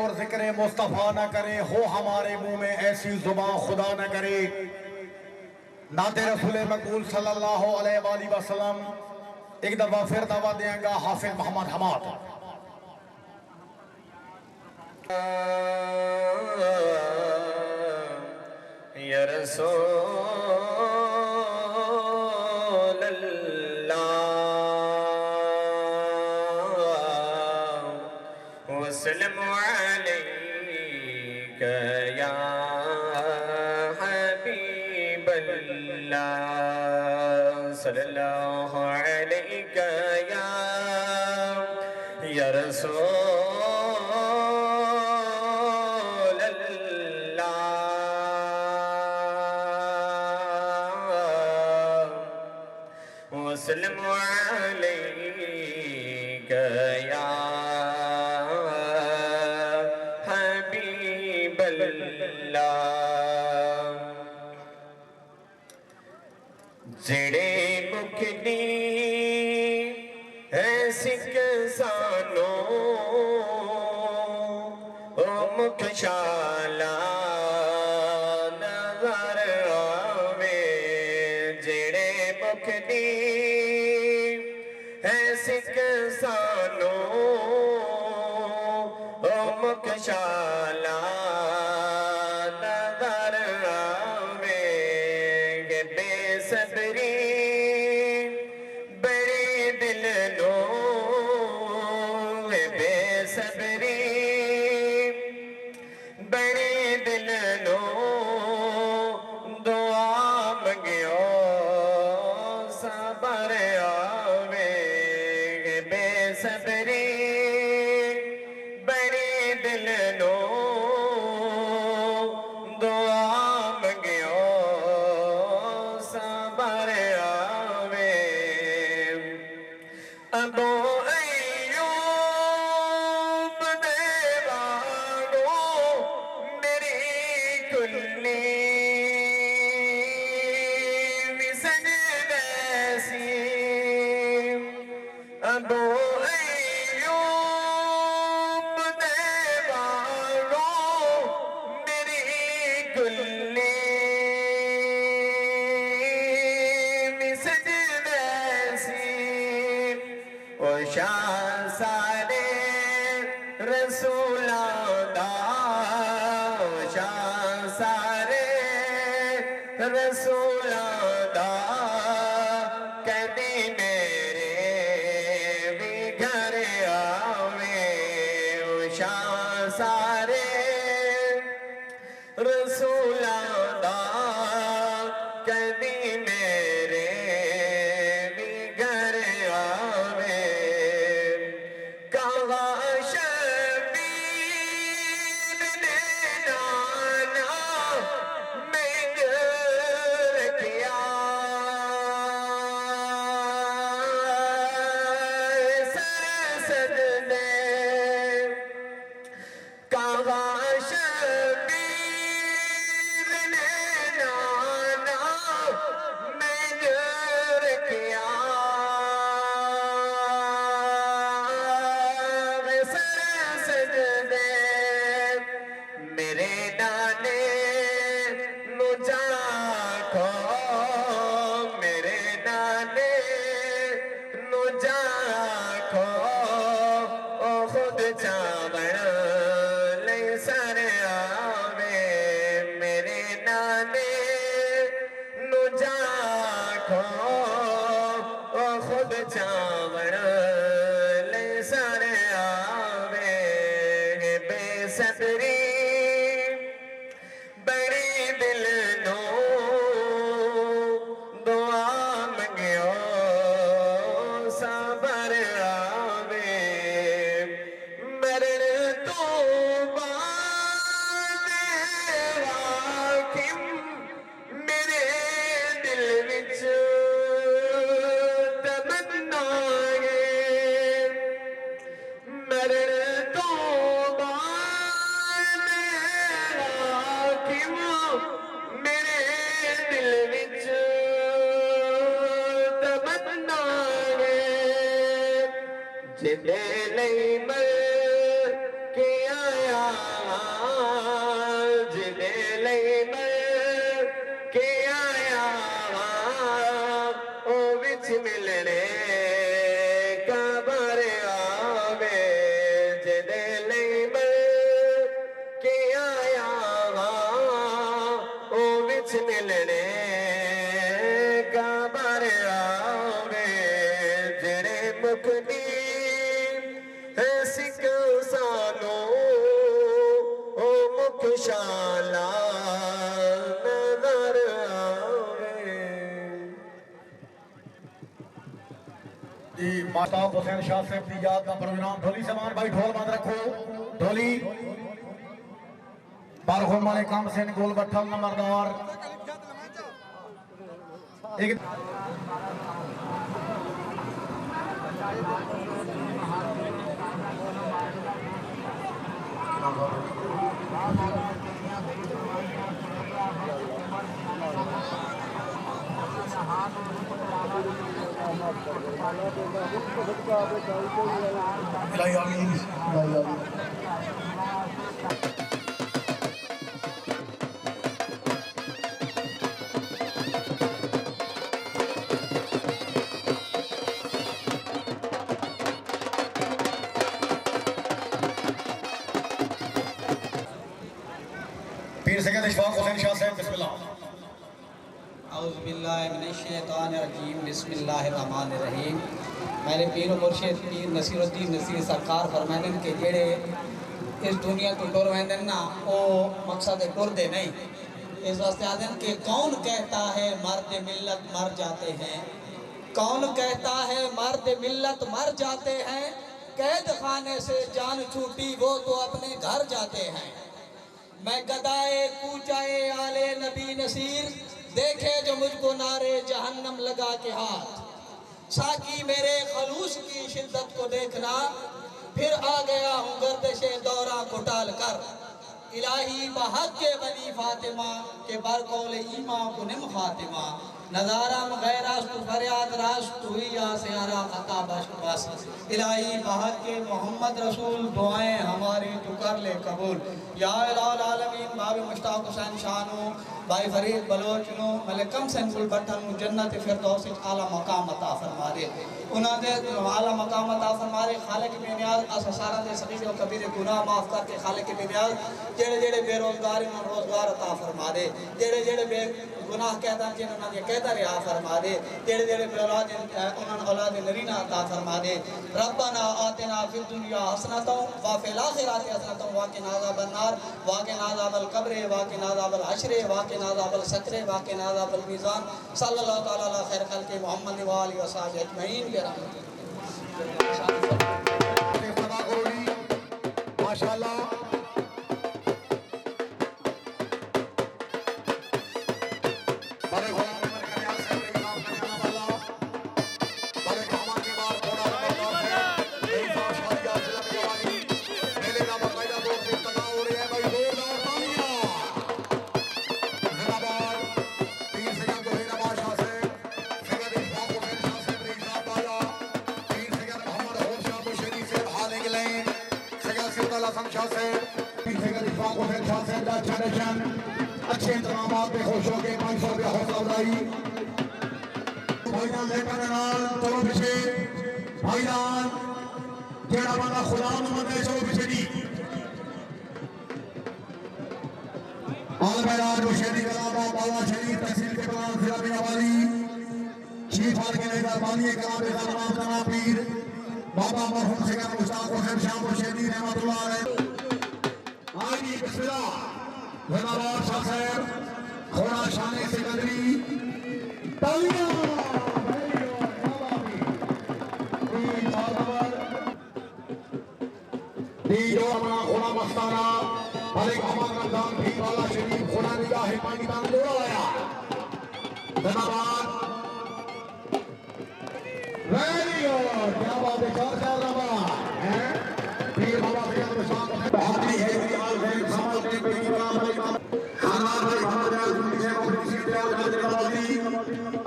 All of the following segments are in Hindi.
और जिक्र मुस्तफ़ा न करे हो हमारे मुंह में ऐसी जुबान खुदा न करे। नाते रसूल मकबूल सल्लल्लाहु अलैहि वसल्लम। एक दफा फिर दावा देगा हाफिज मोहम्मद हमाद। या रसूल अल्लाह वसल्लम अलैका या हबीब अल्लाह सल्लल्लाहु अलैका या रसूल अल्लाह वसल्लम अलैका या हबीब अल्लाह। जेड़े मुकनी है सिख सानो ओ मुखशाला नजर आवे। जेड़े मुकनी है सिख सानो ओ मुखशाला नजर आवे। बेसब्री बड़ी दिल नो बेसब्री बड़ी दिल नो दुआ मंगियो सबर आवे। बेसब्री बड़ी दिल नो दुआ मंगियो सबर आवे। अबो अय्यूब देवानो मेरी कुल्ली विसन वैसी। अबो अय्यूब देवानो मेरी कुल्ली विसन वैसी। ओ शाह सारे रसूलां दा ओ शाह सारे रसूलां दा कदी मेरे भी घर आवे। ओ शाह सारे रसूलां दा कदी मेरे भी घर आवे। कहा शबीर ने नाना मैं रखिया सरसद ने। कहा शबीर ने नाना मैं रखिया सरसद ने। मेरे नाने नु जाखो मेरे नाने नु जाखो ओ खुद चावण ले सर आवे। मेरे नाने नु जाखो ओ खुद चावण ले सर आवे। बेसब्री बड़ी दिल नो मरण तो बाद हाकिम मेरे दिल विच तमन्ना है जिंदे नहीं मर के आया जिंदे नहीं मर के आया ओ विच मिलने का बार आवे जिंदे नहीं मर के आया ओ विच मिलने का बार आवे जेड़े मुकनी है सिख सानो ओ मुखशाला नजर आवे। जी माता हुसैन शाह साहब की याद का प्रोग्राम ढोली समान भाई ढोल बंद रखो ढोली बारहों वाले काम से गोल बट्ठल नंबरदार एक इलाही आमीन इलाही आमीन। पीर सैयद इशफाक हुसैन शाह साहब बिस्मिल्लाह। औज़ुबिल्लाहिमिनश्शैतानिर्रजीम बिस्मिल्लाहिर्रहमानिर्रहीम। मेरे पीर मुर्शिद पीर नसीरुद्दीन नसीर सरकार फरमाइंदन के जेड़े इस दुनिया को टुर वेंदन ना वो मकसद टुरदे नहीं। इस वास्ते आदन कि कौन कहता है मर्द मिल्लत मर जाते हैं, कौन कहता है मर्द मिल्लत मर जाते हैं, कैद खाने से जान छूटी वो तो अपने घर जाते हैं। मैं गदाए कूचाए आले नबी नसीर देखे जो मुझको नारे जहन्नम लगा के हाथ। साकी मेरे खलूस की शिद्दत को देखना फिर आ गया हूँ गर्दिशे दौरा को टाल कर। इलाही बहक के बनी फातिमा के बरकौल ईमा को निम खातिमा। नज़ारा गैर रास्तु फरियाद रास्तु हुई या से आरा खता बश बस। इलाही बहक के मोहम्मद रसूल दुआएं हमारी तू कर ले कबूल। या इलाहुल आलमीन बाबे मुश्ताक हुसैन शानू भाई फरीद बलोचनो मलकम सेंकुल बटन जन्नत फिरदौस आला मकाम अता फरमा दे। उन्होंने आला मकाम अता फरमा दे। खालिक बेनियाज अससारा दे सगीर और कबीर गुनाह माफ करके खालिक बेनियाज जेड़े जेड़े बेरोजगार हैं रोजगार अता फरमा दे। जेड़े जेड़े बे गुनाह कहता जिन्होंने ये कहता रिहा फरमा दे। जेड़े जेड़े औलाद उन्होंने औलाद नरीना अता फरमा दे। रब्बना आतिना फिद दुनिया हसनतन व फिल आखिरति हसनतन व क़िना अज़ाबन नार व क़िना अज़ाबल क़ब्र व क़िना अज़ाबल हश्र व क़िना अज़ाबल सकरे व क़िना अज़ाबल मीज़ान। सल्लल्लाहु तआला अला खैर खल्क़ि मुहम्मद व आलिहि व सहाबिहि अजमईन बिरहमतिक। माशाअल्लाह अच्छे इंतजाम पे खुश हो के 500 रुपया हौसला अफजाई भाईजान लेकर चलो पीछे भाईजान जेड़ा बंदा खुदा नु मंदे चलो पीछे दी आल बैराज मुशेदी कलामा बाला शरीफ तहसील के प्रधान जिला बियावाली चीफ ऑर्गेनाइजर बानी कलाम जनाब जनाब पीर बाबा मरहूम सैयद मुश्ताक हुसैन शाह मुर्शिदी रहमतुल्लाह अलैह। आइए बिस्मिल्लाह जनाब शाह साहब थोड़ा शाने से कदरी तालियां खुला मस्ताना मलिक मोहम्मद रमजान भी वाला शरीफ खुला निगाह पानी दान जोड़ा आया जनाब वेरी गुड क्या बात है चार चार रवा हैं फिर बाबा के अनुसार बहुत ही है आल है समझ के कोई काम नहीं खाना भाई हमारे जिंदगी से अपनी सीधे और जाने वाली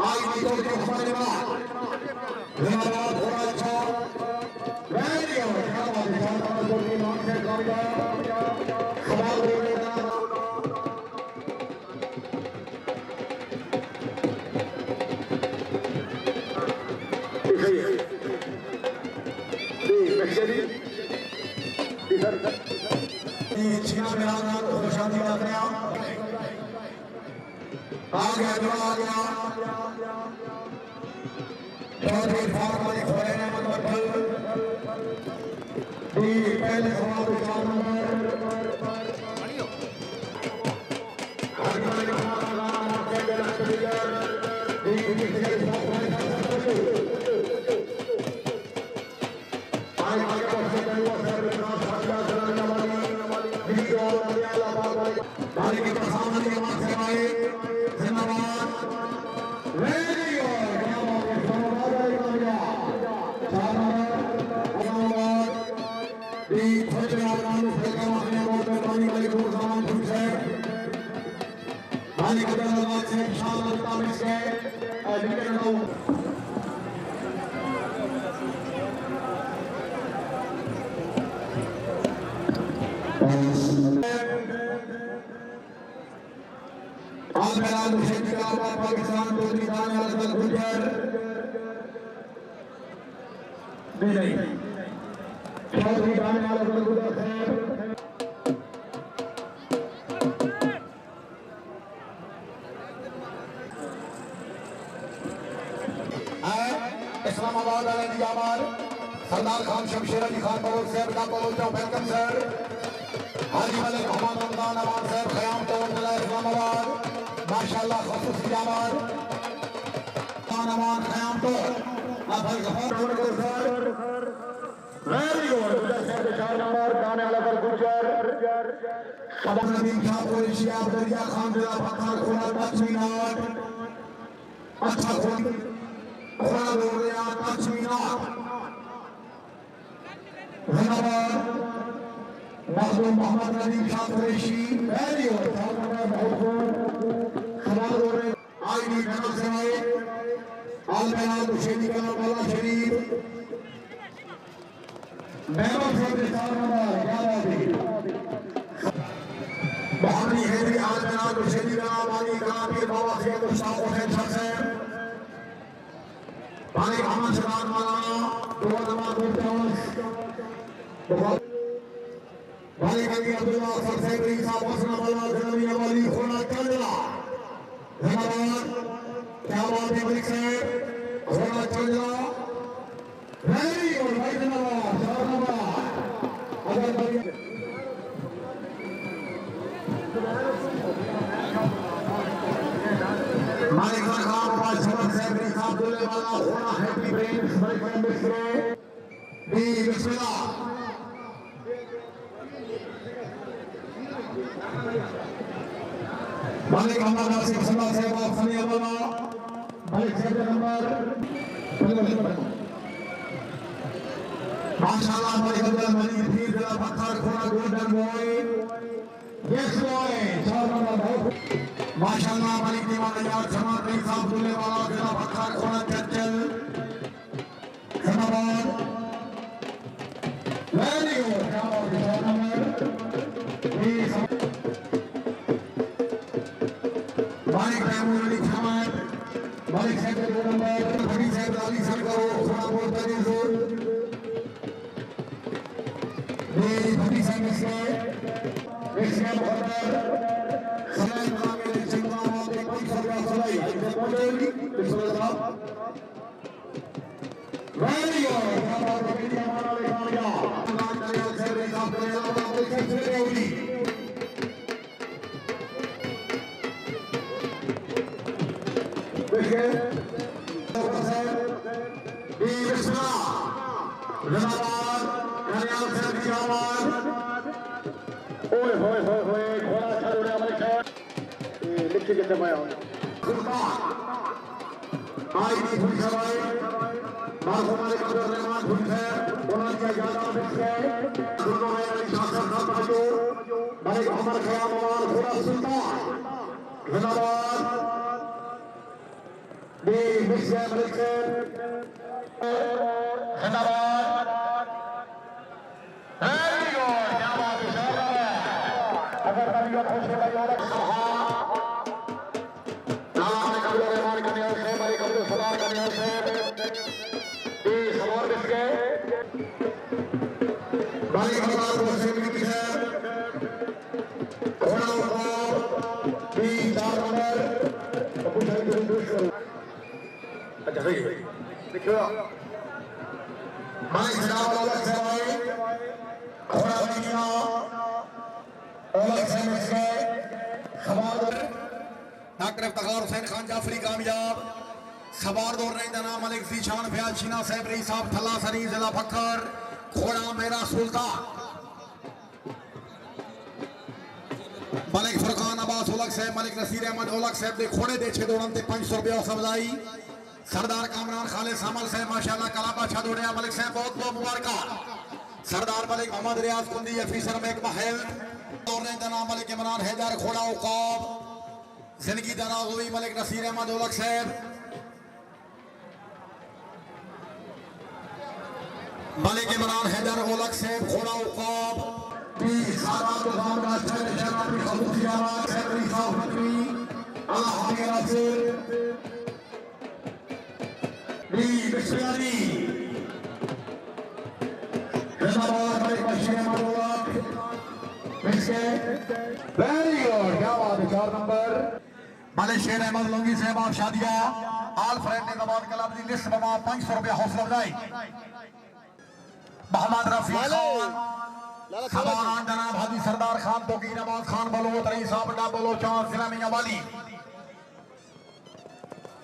आई नहीं तो हमारे पास हमारा थोड़ा अच्छा वेरी गुड क्या बात है हमारा जो भी नाम से करेगा खबर देगा पाकिस्तान को निकालने वाला गुजर नहीं चौधरी गाने वाला गुजर इस्लामाबाद सरदार खान शमशेर अली खान बलोच साहब का बलोच वेलकम सर हाजी मलिक मोहम्मद रमजान अमान साहब क़याम तौर इस्लामाबाद माशाअल्लाह खसूसी आबाद अमान क़याम तौर भाई गफार वेरी गुड उधर से 4 नंबर गाने वाला पर गुजर खबर नदीम शाह कुरैशी दरिया खान जिला पठान खोला तस्मीनात अच्छा खोला बोल रहा तस्मीनात धन्यवाद मखदूम मोहम्मद नदीम शाह कुरैशी वेरी गुड खबर बोल रहे आई डी जनरल से आए आल-बयान हुसैनी का बाला शरीफ मेरा फेवरेट 4 नंबर क्या बात है बहानी हैदरी आल-बयान हुसैनी का वाली का पीर बाबा से मुश्ताक हुसैन से भाई मोहम्मद सदात मौलाना 2 नंबर बहुत भाई कभी अब्दुल्ला सबसे बड़ी साहब हसन वाला जनवी वाली खोना चंद्रा धन्यवाद क्या बात है मलिक साहब खोना चंद्रा वेरी गुड भाई धन्यवाद 4 नंबर अगर मालिक खान बाबा शमन साहब बड़ी साहब दुल्ले वाला खोना हैप्पी ब्रेन्स भाई मिस्र बी बिस्मिल्लाह मालिक मोहम्मद नासिर सल्लल्लाहु अलैहि वसल्लम सनी अल्लाह मालिक साहब नंबर माशाअल्लाह मालिक अब्दुल मजीद पीर जिला पत्थर खोना golden boy yes boy 4 number बहुत माशाअल्लाह मालिक दीवाना यार जमात बड़ी साहब दुल्ले वाला जिला पत्थर खोना चंचल धन्यवाद वेरी गुड क्या बात है 4 नंबर मालिक तैमूर अली खान मालिक साहब के 2 नंबर हबीब साहब अली सर का थोड़ा बहुत तेज जोर ये हबीब साहब से इसके मुकद्दर समय नामे जिंदाबाद एक कोई सरकार चलाई इसे पहुंचेगी बिस्मिल्लाह वेरी गुड क्या बात है मीडिया वाला लेकर गया अल्लाह दरिया से रिसाब करे अल्लाह को सबसे होगी देखिए बिस्मिल्लाह जिंदाबाद कल्याण से की आवाज ओए होए होए होए घोड़ा चल रहा हमारे साथ ये लिखी के दबाया सुल्तान आई भी फुल सवाई मासूम मालिक अब्दुल रहमान फुल है उनके ज्यादा मिलते दोनों में अली शासन का ताजो मलिक अमर खयाम अमान खुदा सुल्तान जिंदाबाद दी मिस्से मलिक जिंदाबाद वेरी गुड क्या बात है शाबाश अगर कभी खुश हो गई और नाम कबूल रहमान करने से मलिक अब्दुल सलाम करने से सवार बिस्के बाली खबर को से मिलती है घोड़ा उठाओ भी 4 नंबर अबू साइद दूसरा अच्छा सही है देखो मालिक जनाब अलग से आए घोड़ा बनिया अलग से मिलके खबर डॉक्टर इफ्तिखार हुसैन खान जाफरी कामयाब सवार दौड़ रहे जना मलिक जीशान फयाज शीना साहब रही साहब थला सरी जिला फखर घोड़ा मेरा सुल्तान मलिक फरकान अब्बास उलग साहब मलिक नसीर अहमद उलग साहब दे घोड़े दे 6 दौड़न ते 500 रुपया सवलाई सरदार कामरान खालिद सामल साहब माशाल्लाह कलाबा छा दौड़े मलिक साहब बहुत बहुत मुबारक सरदार मलिक मोहम्मद रियाज कुंदी अफीसर में एक महल दौड़ रहे जना मलिक इमरान हैदर घोड़ा उकाब जिंदगी दरा हुई मलिक नसीर अहमद उलग साहब मलिक इमरान हैदर उलग साहब घोड़ा उकाब भी सारा गुलाम राष्ट्र शराबी खबूसियाबाद सेक्रेटरी साहब फकरी अल्लाह के नासिर भी बिस्मिल्लाह जिंदाबाद मलिक बशीर अहमद उलग मिसके वेरी गुड क्या बात है 4 नंबर मलिक शेर अहमद लोंगी साहब आप शादिया आल फ्रेंड ने दबाद क्लब दी लिस्ट बमा 500 रुपया हौसला अफजाई मोहम्मद रफी खान खबारान जनाब हाजी सरदार खान तो की नवाज खान बलोच रही साहब डा बलोचान जिला मियां वाली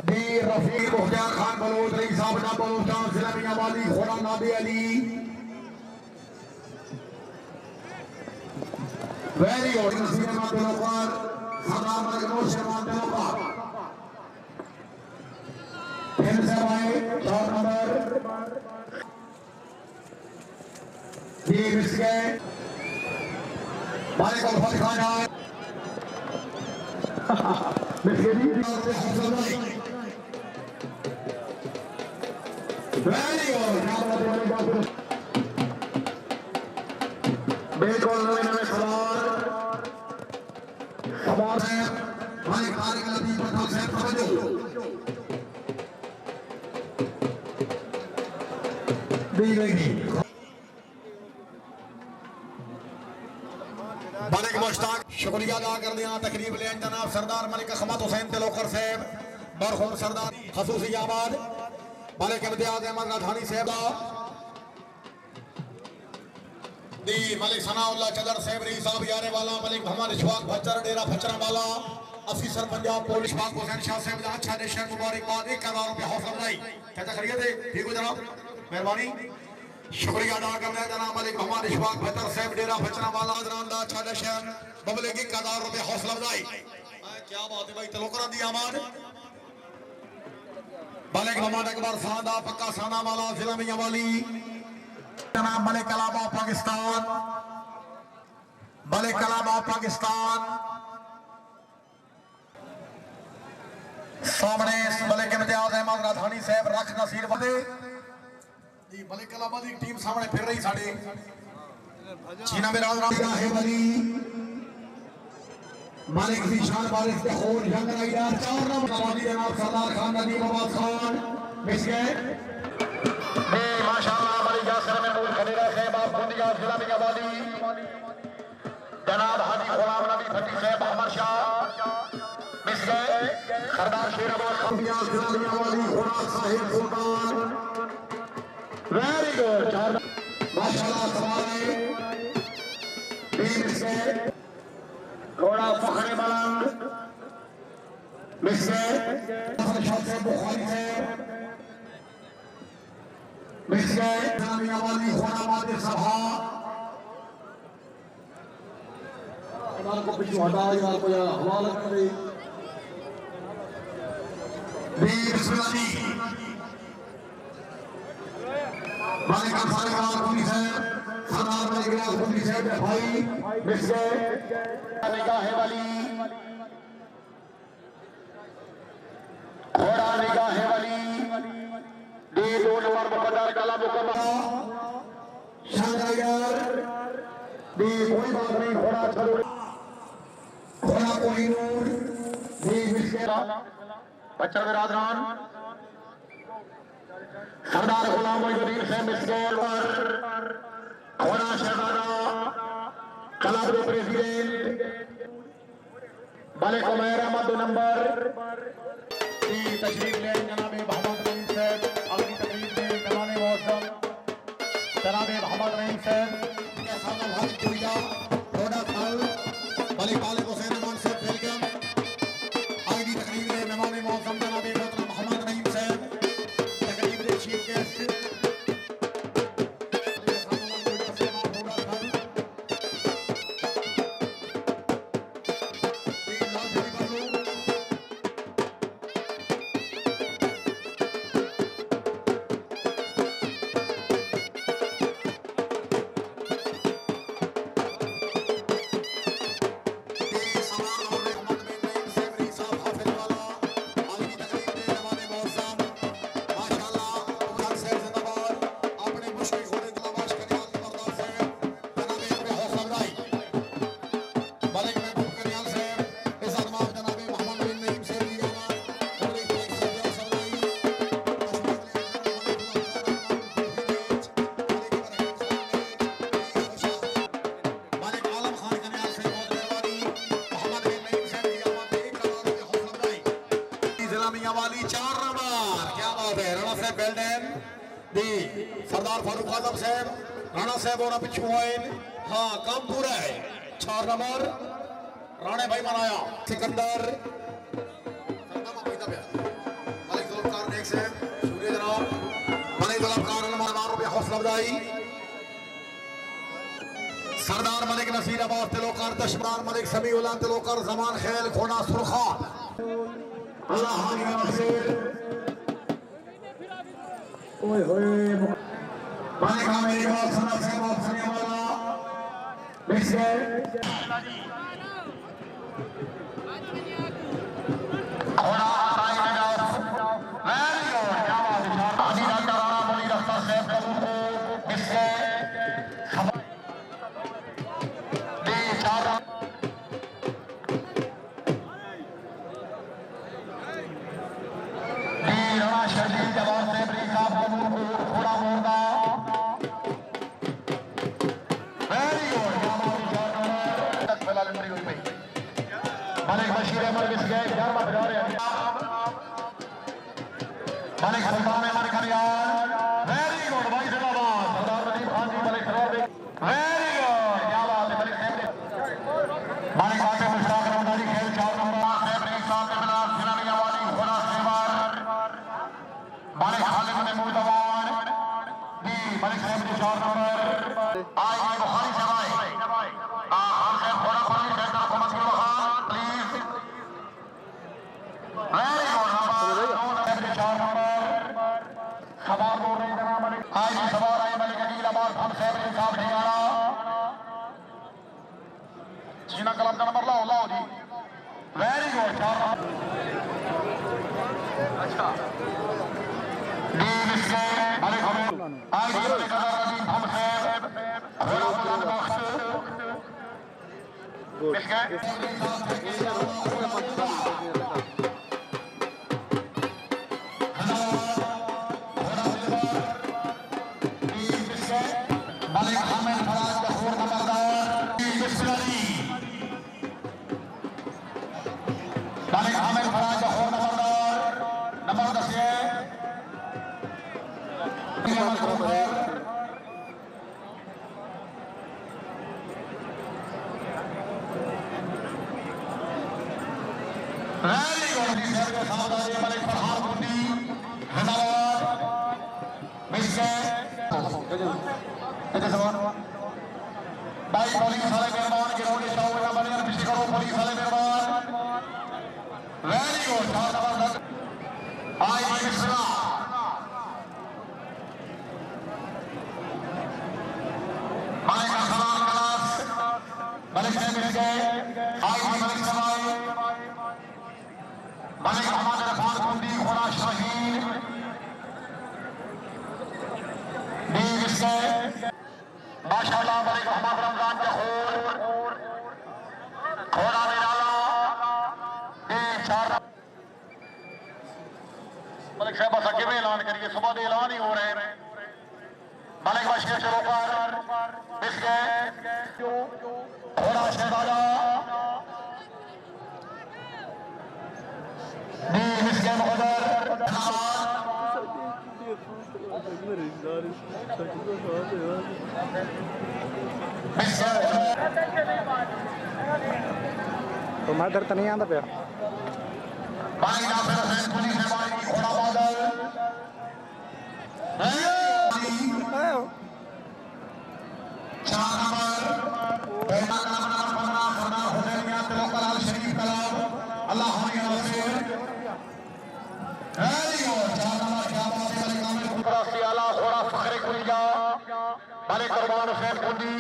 दी रफी मुख्तार खान बलोच रही साहब डा बलोचान जिला मियां वाली घोड़ा नाबी अली वेरी गुड नसीर अहमद बलोचान सरदार मलिक नूर शहबान बलोचान फिर से आए 4 नंबर ये मिसके मालिक अल्फाज खान आए मिसके भी वेरी गुड बिल्कुल नवे सवार है मालिक तारिक लतीफ पठान साहब तवज्जो दी गई मलिक मुश्ताक शुक्रिया अदा कर दिया तकरीब ले जनाब सरदार मलिक अहमद हुसैन तिलोकर साहब मरहूम सरदार खसूसियाबाद मलिक इम्तियाज अहमद राधानी साहब दी मलिक सनाउल्लाह चदर साहब रही साहब यारे वाला मलिक मोहम्मद इशफाक भच्चर डेरा भचरा वाला अफीसर पंजाब पुलिस इशफाक हुसैन शाह साहब का अच्छा नेशन मुबारकबाद 1000 रुपया हौसला अफजाई क्या तकरीर है ठीक हो जनाब मेहरबानी शुक्रिया अदा करना है जनाब मलिक मोहम्मद इशफाक भच्चर साहब डेरा भचरा वाला हजरान दा अच्छा नेशन बबले की 1000 रुपया हौसला अफजाई क्या बात है भाई तलोकरा दी आमाद मलिक मोहम्मद अकबर सादा पक्का साना वाला जिला मियां वाली जनाब मलिक कलाबा पाकिस्तान मलिक कलाबा पाकिस्तान सामने मलिक इम्तियाज अहमद राधानी साहब रख नसीर बदे जी मलिक कलाबा की टीम सामने फिर रही साडे चीना में राज है वली मलिक जीशान वारिस के खोर जंग राइडर 4 नंबर नवाजी जनाब सरदार खान नदीम आबाद खान मिस गए माशाअल्लाह मलिक यासर महमूद खलीला साहब आप बंदिया जिला में वाली जनाब हाजी गुलाम नबी फटी साहब अहमद शाह मिस गए सरदार शेर अहमद खंबिया जिला में वाली घोड़ा साहिब सुल्तान वेरी गुड माशाअल्लाह सवारे मिस गए घोड़ा फखरे बुलंद मिस गए बुखारी है मिस गए जामिया वाली घोड़ा मादे सभा हमारे को पीछे हटा यार को यार हवाला कर दे बिस्मिल्लाह मालिक सारे पीछे से भाई मिस गए निगाह वाली घोड़ा निगाह वाली दे 2 नंबर मुकद्दर कला मुकम्मल शानदार दे कोई बात नहीं घोड़ा चलो घोड़ा कोई नूर दे मिस गया बच्चा बिरादरान सरदार गुलाम मोइनुद्दीन से मिस गए घोड़ा शहजादा क्लब के प्रेसिडेंट मलिक उमैर अहमद 2 नंबर तशरीफ ले जनाब मोहम्मद रहीम साहब अगली तकरीब में मेहमान मौसम जनाब मोहम्मद रहीम साहब मलिक मालिक हुसैन अमान साहब वेलकम अगली तकरीब में मेहमान मौसम जनाब मोहम्मद रहीम साहब तकरीब में चीफ गेस्ट सरदार फारूक आजम साहब राणा साहब और पिछू आए हाँ काम पूरा है 4 नंबर राणे भाई मनाया सिकंदर मलिक जुल्फकार नेक साहब सूर्य जनाब मलिक जुल्फकार हौसला अफजाई सरदार मलिक नसीर अब्बास तिलोकर दशमदार मलिक समीउल्लाह तिलोकर जमान खेल खोना सुरखान अल्लाह हानी नसीर ओए होए मालिक मेरी बात सुना से बात सुनने वाला मिस गए घोड़ा आए मेरा वेरी गुड क्या बात है आदि राजा राणा मुनी रफ्ता साहब कबूल को मिस गए दे 4 राणा शर्जील जवाब से ब्री साहब कबूल को घोड़ा मोड़दा मलिक बशीर अहमद मिस गए 11वां बजा रहे हैं मलिक सुल्तान अहमद खरियाल वेरी गुड भाई जिंदाबाद सरदार नदीम खान जी मलिक सरोवर वेरी गुड क्या बात है मलिक साहब मलिक आके मुश्ताक रमदानी खेल 4 नंबर साहब ने साथ में मिला सिनानिया वाली घोड़ा सेवार मलिक खालिद महमूद अवान जी मलिक साहब ने 4 नंबर आज बुखारी साहब आए हां साहब घोड़ा पानी सेंटर हुकूमत की बहार please very good number 4 number सवार बोल रहे जनाब मलिक आज सवार आए मलिक अकील अब्बास हम साहब ने साहब ठिकाना सीना कलम का नंबर लाओ लाओ जी वेरी गुड 4 अच्छा डी मिसके मलिक आज मलिक अजीम हम साहब घोड़ा बुलंद बख्श मिसके मलिक हामिद फराज गफूर नंबरदार मलिक हामिद फराज गफूर नंबरदार नंबर 10 है वेरी गुड जी सर के साथ आ रही मलिक फरहान गुंडी जिंदाबाद मिसके इधर सवाल भाई पुलिस वाले मेहमान के रोड स्टॉप में बने पीछे करो पुलिस वाले मेहमान वेरी गुड 4 नंबर आई मिश्रा मलिक सलाम मोहम्मद ऐलान ही हो रहे हैं। मलिक बशीर चलो पर घोड़ा शहजादा इसके मुकद्दर तो मैं डर तो नहीं आता पे भाई नासिर हुसैन कुली से भाई घोड़ा बादल चार नंबर पहला कलाम नंबर 15 सरदार हुसैनिया तवक्कल अल शरीफ कलाम अल्लाह हामिद नासिर है और चार नंबर क्या बात है मलिक आमिर कुबरा से आला घोड़ा फखरे कुलिया मलिक कुर्बान हुसैन कुंडी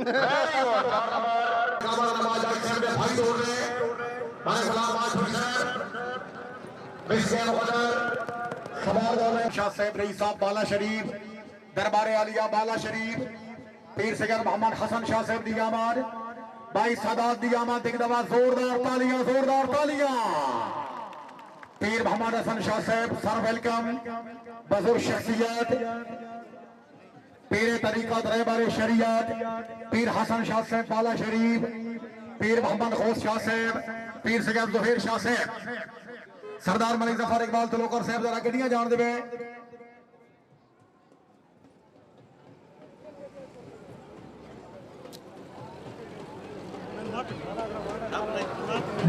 है और चार नंबर कमर नमाज के भाई दौड़ रहे मलिक गुलाम हुसैन बिस्के मुकद्दर शाह साहब रईस साहब बाला शरीफ दरबार आलिया बाला शरीफ पीर सैयद मोहम्मद हसन शाह साहब दियामाद भाई सादात दियामाद एक दफा जोरदार तालियां पीर मोहम्मद हसन शाह साहब सर वेलकम बुजुर्ग शख्सियत पीर तरीका रहबर शरीयत पीर हसन शाह साहब बाला शरीफ पीर मोहम्मद गौस शाह साहब पीर सैयद ज़ुहैर शाह साहब सरदार मलिक जफर इकबाल तलोकर साहब जरा गड्डियां जान देवे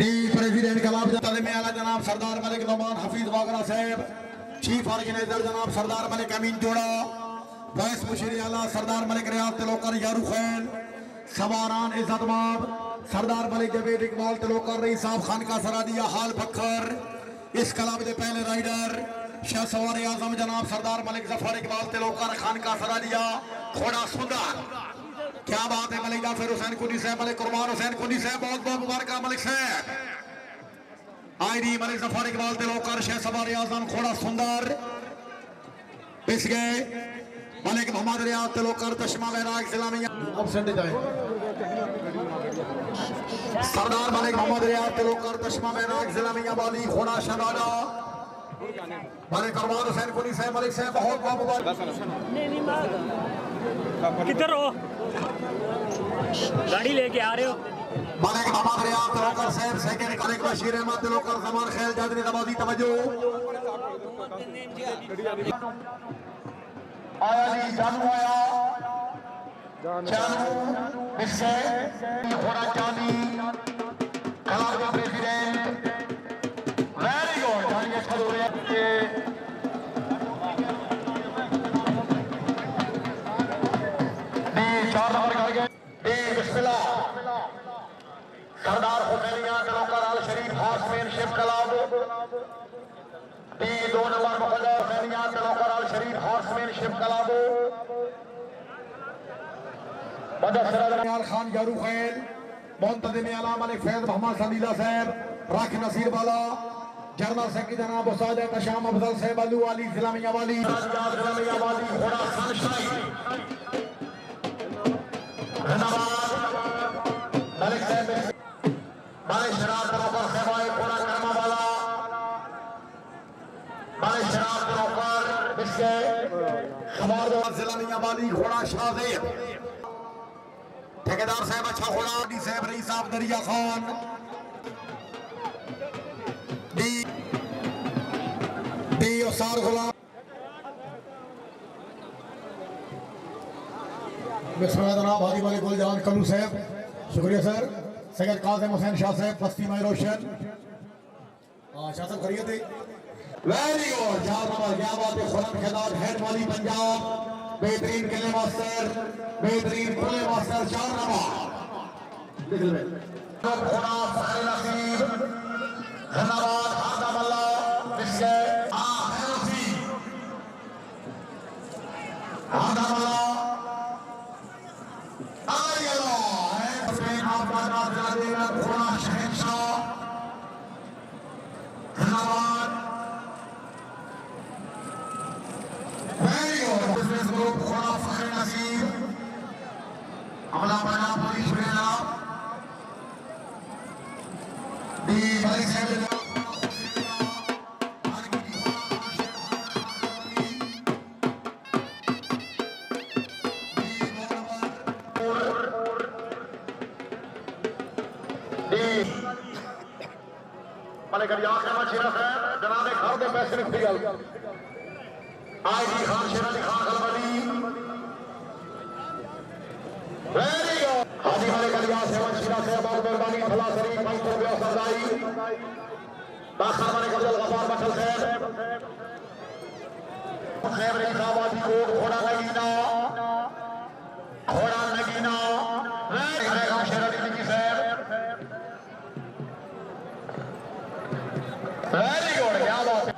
डी प्रेसिडेंट कलाम में आला जनाब सरदार मलिक नुमान हफीज वागरा साहब चीफ ऑर्गेनाइजर जनाब सरदार मलिक अमीन जोड़ा वाइस मुशीर आला सरदार मलिक रियाज तलोकर यारू खैन सवारान इज्जतमाब सरदार मलिक जवेद इकबाल तलोकर रईस साहब खान का सरादिया हाल फखर इस कलाम के पहले राइडर शाह सवार आजम जनाब सरदार मलिक जफर इकबाल तिलोकर खान का सरादिया घोड़ा सुंदर क्या बात है मलिक जाफर हुसैन कुनी साहब मलिक कुर्बान हुसैन कुनी साहब बहुत बहुत मुबारक मलिक साहब आईडी मलिक जफर इकबाल तिलोकर शाह सवार आजम घोड़ा सुंदर पिस गए मलिक मोहम्मद रियाज तिलोकर तशमा बैराग जिला में सरदार मलिक मोहम्मद रियाज तिलोकर तशमा बैराग जिला में वाली घोड़ा शहजादा मलिक कुर्बान हुसैन कुनी साहब मलिक साहब बहुत बहुत मुबारक किधर हो गाड़ी लेके आ रहे हो मलिक मोहम्मद रियाज तिलोकर साहब सेकंड मलिक बशीर अहमद तिलोकर जमान खैल जादरी नवाजी तवज्जो आया जी जानू आया जानू इससे घोड़ा चांदी कलाम का प्रेसिडेंट वेरी गुड जानिए शुरू है चार नंबर कर गए बिस्मिल्लाह सरदार हुसैनिया तलोकर अल शरीफ हासमैन शिव कलाम दो नंबर मुकद्दर हुसैनिया तलोकर अल शरीफ हासमैन शिव कलाम बदर खान यारू खैल मुंतजिम आला मलिक फैज मोहम्मद सलीला साहब राख नसीर वाला जर्नल सेक्रेटरी जनाब उस्ताद तशाम अफजल साहब अलू वाली इस्लामिया वाली घोड़ा सनशाइन धन्यवाद मलिक साहब मलिक शराब तलोकर खैबाए घोड़ा कर्मा वाला मलिक शराब तलोकर बिस्के खबर जिलामिया वाली घोड़ा शाहजेब ठेकेदार साहब अच्छा घोड़ा डी साहब रईस साहब दरिया खान डी उस्ताद गुलाम जनाब हाजी वाले गुलजान कलू साहब शुक्रिया सर सैयद कासिम हुसैन शाह साहब बस्ती में रोशन शाह साहब करिए थे वेरी गुड चार नंबर क्या बात है खुरम खिलाफ हेड वाली पंजाब बेहतरीन किले मास्टर बेहतरीन खुले मास्टर चार नंबर घोड़ा फखर नसीब धन्यवाद आदम अल्लाह इसके आखिर आदम अल्लाह घोड़ा शहनशाह धन्यवाद वेरी गुड बिजनेस ग्रुप घोड़ा फखर नसीब अमला पंजाब पुलिस शुक्रिया दी मलिक साहब मलिक अलियास अहमद शेरा साहब जनाब घर के पैसे लिखती गल आई जी खान शेर अली खान खलबली वेरी गुड हाजी मलिक अलियास अहमद शेरा साहब बहुत मेहरबानी भला शरीफ 500 रुपया सरदाई दाखिल मलिक अब्दुल गफ्फार बटल साहब खैबर इसाबादी कोट घोड़ा नगीना शेर अली निकी साहब वेरी गुड क्या बात है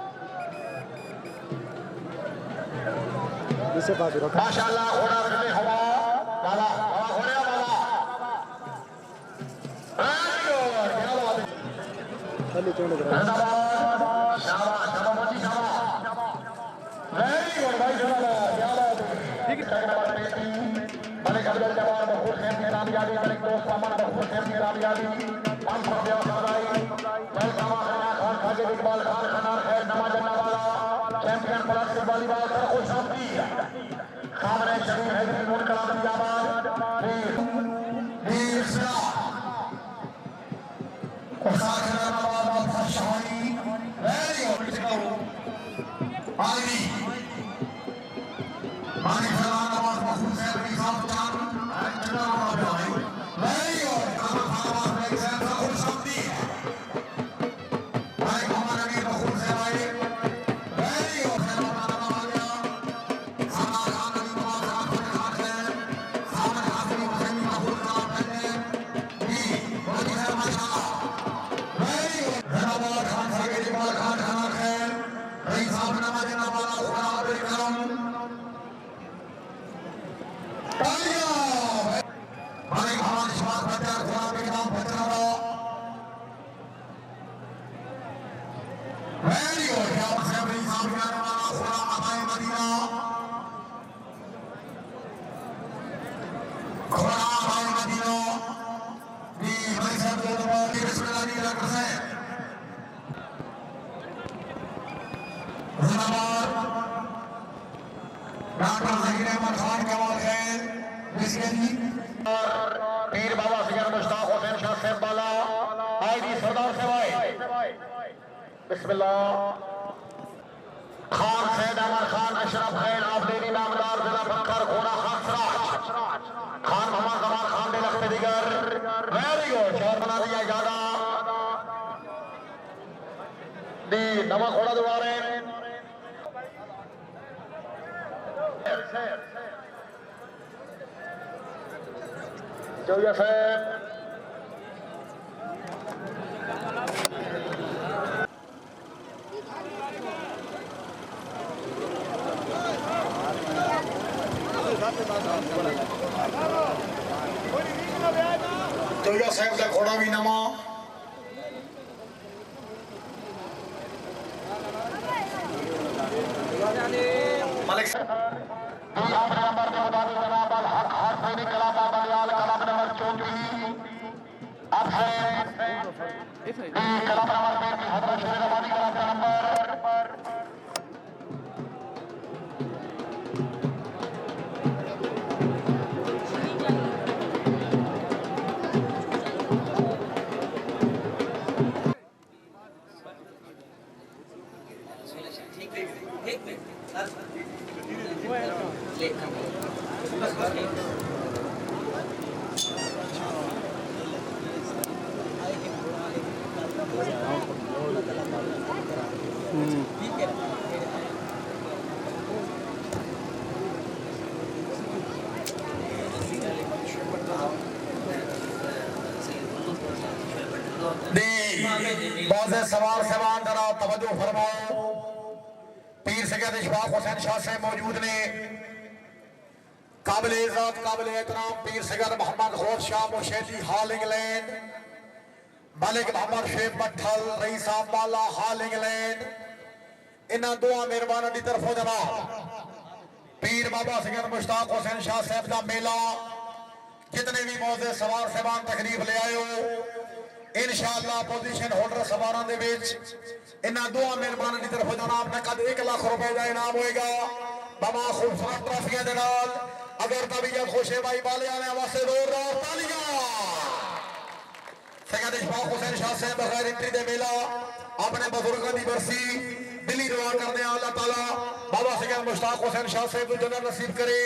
इसे बाजू रखा माशाल्लाह घोड़ा रखने हवा वाला हवा घोड़े वाला वेरी गुड क्या बात है चलिए चोड़ करो शाबाश शाबाश मोची शाबाश वेरी गुड भाई शाबाश क्या बात है ठीक है नंबर 33 मलिक अब्दुल जब्बार बहुत खेल में कामयाबी मलिक दोस्त अमन बहुत खेल में कामयाबी 500 रुपया सदाई वेलकम खाना खान खाजे इकबाल खान खनार खैर नमाज वाला चैंपियन प्लस वॉलीबॉल सर खुश शांति खामरे शरीफ हैदरी नूर कलाम जिंदाबाद वीर सरा उस्ताद खनाबाद फशहानी वेरी गुड आली मानी फलाना आवाज महफूज है अपनी साहब जान जनाब भाई वेरी गुड खामखाबाद में सर खुश शांति भाई हमारे भी महफूज है भाई वेरी गुड पीर बाबा सैयद मुश्ताक हुसैन शाह साहब वाला आईडी सरदार सेवाए बिस्मिल्लाह खान सैयद अमर खान अशरफ खैर आफरीदी नामदार जिला फखर घोड़ा खान सराज खान मोहम्मद जमान खान दे लखते दिगर वेरी गुड शहर बना दिया ज्यादा दी नवा घोड़ा दोबारे जोया साहब जोया साहब का घोड़ा भी नवा मलिक नंबर के मुताबिक जनाब हक हर सैनिक कला बाबलियाल कलब नंबर 34 अब है कलब नंबर 33 हजरत शेर रवानी कलब नंबर सवाल सवाल जरा तवज्जो फरमाओ पीर सैयद इशफाक हुसैन शाह साहब मौजूद ने काबिल इज्जत काबिल एहतराम पीर सैयद मोहम्मद गौस शाह मुशैली हाल इंग्लैंड मलिक मोहम्मद शेख भट्टल रईस साहब वाला हाल इंग्लैंड इन्हां दुआ मेहरबाना की तरफों जनाब पीर बाबा सैयद मुश्ताक हुसैन शाह साहब का मेला जितने भी मौजे सवार साहबान तकरीफ ले आए हो इंशाअल्लाह पोजीशन होल्डर सवारां दे विच इन्हां दुआ मेहरबाना की तरफों जनाब नकद 1 लाख रुपए का इनाम होएगा बमा खूबसूरत ट्रॉफियां दे नाल अगर तबीयत खुश है भाई वाले आने वास्ते जोरदार तालियां सैयद इशफाक हुसैन शाह साहब बगैर एंट्री दे मेला अपने बुजुर्गों की बरसी दिली दुआ करते हैं अल्लाह ताला बाबा सैयद मुश्ताक हुसैन शाह साहब को जन्नत नसीब करे।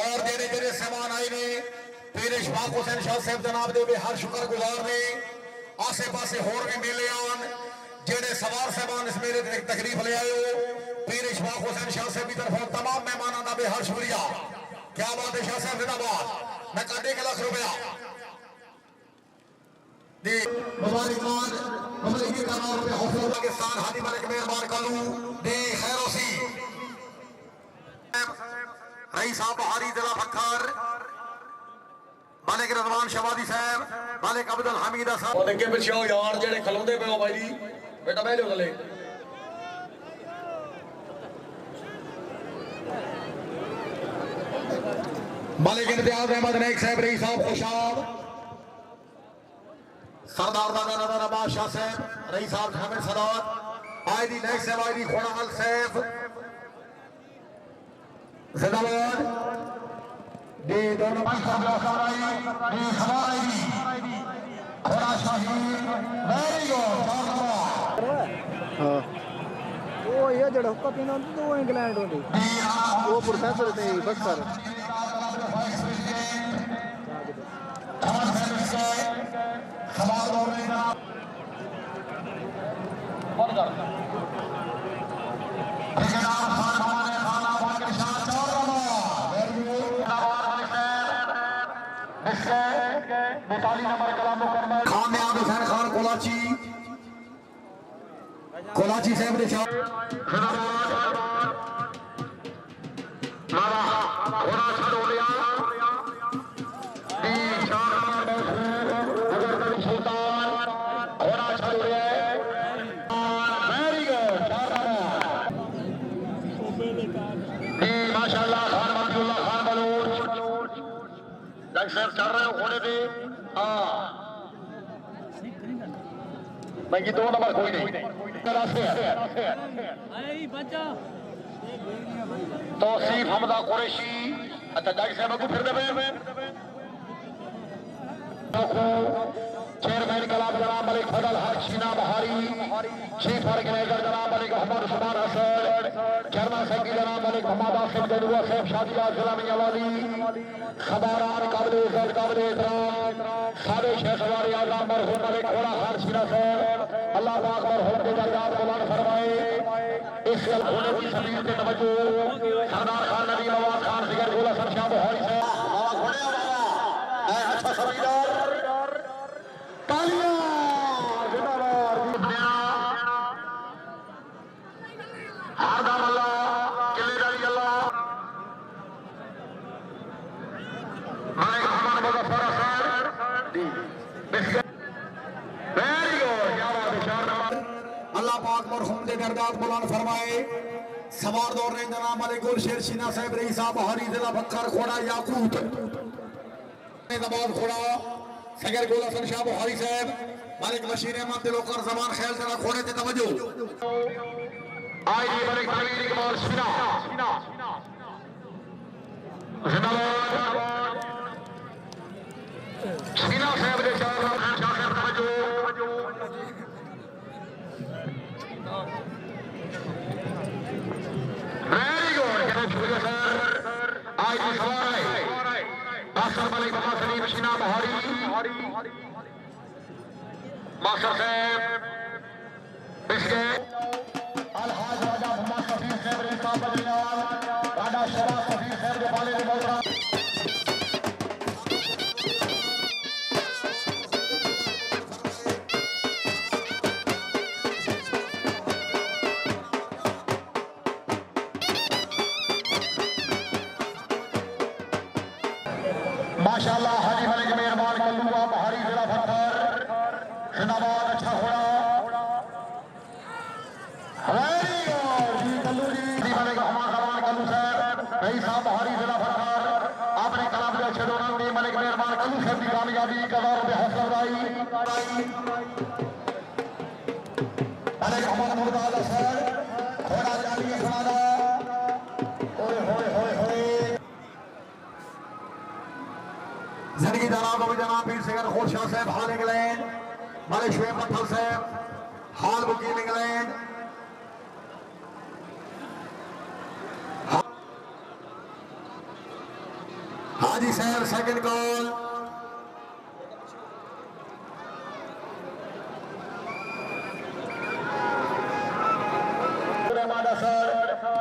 और जेड़े जेड़े सामान आए ने पीर इशफाक हुसैन शाह साहब जनाब दे हर शुक्र गुजार ने आसे पासे होर भी मेले आन जेड़े सवार साहबान इस मेले की तकलीफ ले आए हो पीर इशफाक हुसैन शाह साहब की तरफ तमाम मेहमानों का बेहद शुक्रिया। क्या बात है शाह साहब जिंदाबाद। मैं कर 1 लाख रुपया दी मुबारकबाद ममलकी का नाम पे हौसला पाकिस्तान हादी मलिक मेहरबान कलू दी खैरोसी रईस साहब बहारी जिला फखर मालिक रजवान शवादी साहब मालिक अब्दुल हमीद साहब और अगे पिछे हो यार जेड़े खलोंदे पे हो भाई जी बेटा बह जाओ गले मालिक इम्तियाज अहमद नाइक साहब रईस साहब खुशाब सरदार दादा नवाज शाह साहब रईस साहब हामिद सदात आईदी नाइक साहब आईदी खोड़ा अल साहब जिंदाबाद दे दोनों भाई साहब लखराई दे हमारी खोड़ा शाहीन वेरी गुड हाँ वो ये जड़ा हुक्का पीना होता तो वो इंग्लैंड होती वो प्रोफेसर थे बक्सर खान कोलाची कोलाची साहब ने माशाल्लाह खान मकबूल्लाह खान बलूच डॉक्टर साहब चल रहे हो घोड़े पे हाँ मैं 2 नंबर कोई नहीं तौसीफ हमदा कुरैशी अच्छा डॉक्टर साहब को फिर दे चेयरमैन कलाम जनाब मलिक फजल हक शीना बहारी चीफ ऑर्गेनाइजर जनाब मलिक मोहम्मद उस्मान हसन चेयरमैन सेक्रेटरी जनाब मलिक मोहम्मद आसिफ जनुआ साहब शादिया इस्लामिया वाली खबरान काबिल इज्जत काबिल एहतराम सादे शेख सवारी आजम मरहूम मलिक खोड़ा खान शीना साहब अल्लाह पाक मरहूम के दरगाह बुलंद फरमाए। इस होने की सबील से तवज्जो सरदार खान नबी नवाज खान जिगर गोला सर शाह बहारी साहब घोड़े बाबा अच्छा सबीदार तालियां जिंदाबाद आदम अल्लाह किलेदारी अल्लाह मालिक Mohammad Muzaffar sir very good क्या बात है शानदार अल्लाह पाक मरहूम दे दरगाह बुलंद फरमाए। सवार दौर ने जनाब मलिक गुल शेर शीना साहब रईस साहब बहारी जिला बक्कर खोड़ा याकूत नवाज खोड़ा सगर गोला सर शाह बुखारी साहब मालिक बशीर अहमद दिलोकर जमान ख्याल जरा खोड़े ते तवज्जो आई जी मलिक तवीर इकबाल शीना जिंदाबाद शीना साहब दे शाह साहब तवज्जो वेरी गुड जनाब शुक्रिया सर आई जी सवार मास्टर मलिक बाबा सलीम शीना बहारी मास्टर साहब इसके अलहाज राजा मोहम्मद सफीर साहब ने साहब बदरीलाल राजा शराफ सफीर साहब के बाले में बोल रहा माशाल्लाह हाजी मलिक मेहरबान कल्लूआ बहारी जिला फखर जिंदाबाद अच्छा घोड़ा वेरी गुड जी कल्लू जी मलिक मोहम्मद जमान कल्लू साहब रईस साहब बहारी जिला फखर आपने कलाम के अच्छे दोनों ने मलिक मेहरबान कल्लू साहब की कामयाबी का दौर पे हौसला अफजाई मलिक मोहम्मद मुर्ताज सर घोड़ा जालिए खड़ा ओए होए होए होए जिंदगी जनाब अभी जनाब पीर सिंगर खोशाह साहब हाल इंग्लैंड मलिक शुएब पत्थर साहब हाल वकील इंग्लैंड हाजी साहब सेकंड कॉल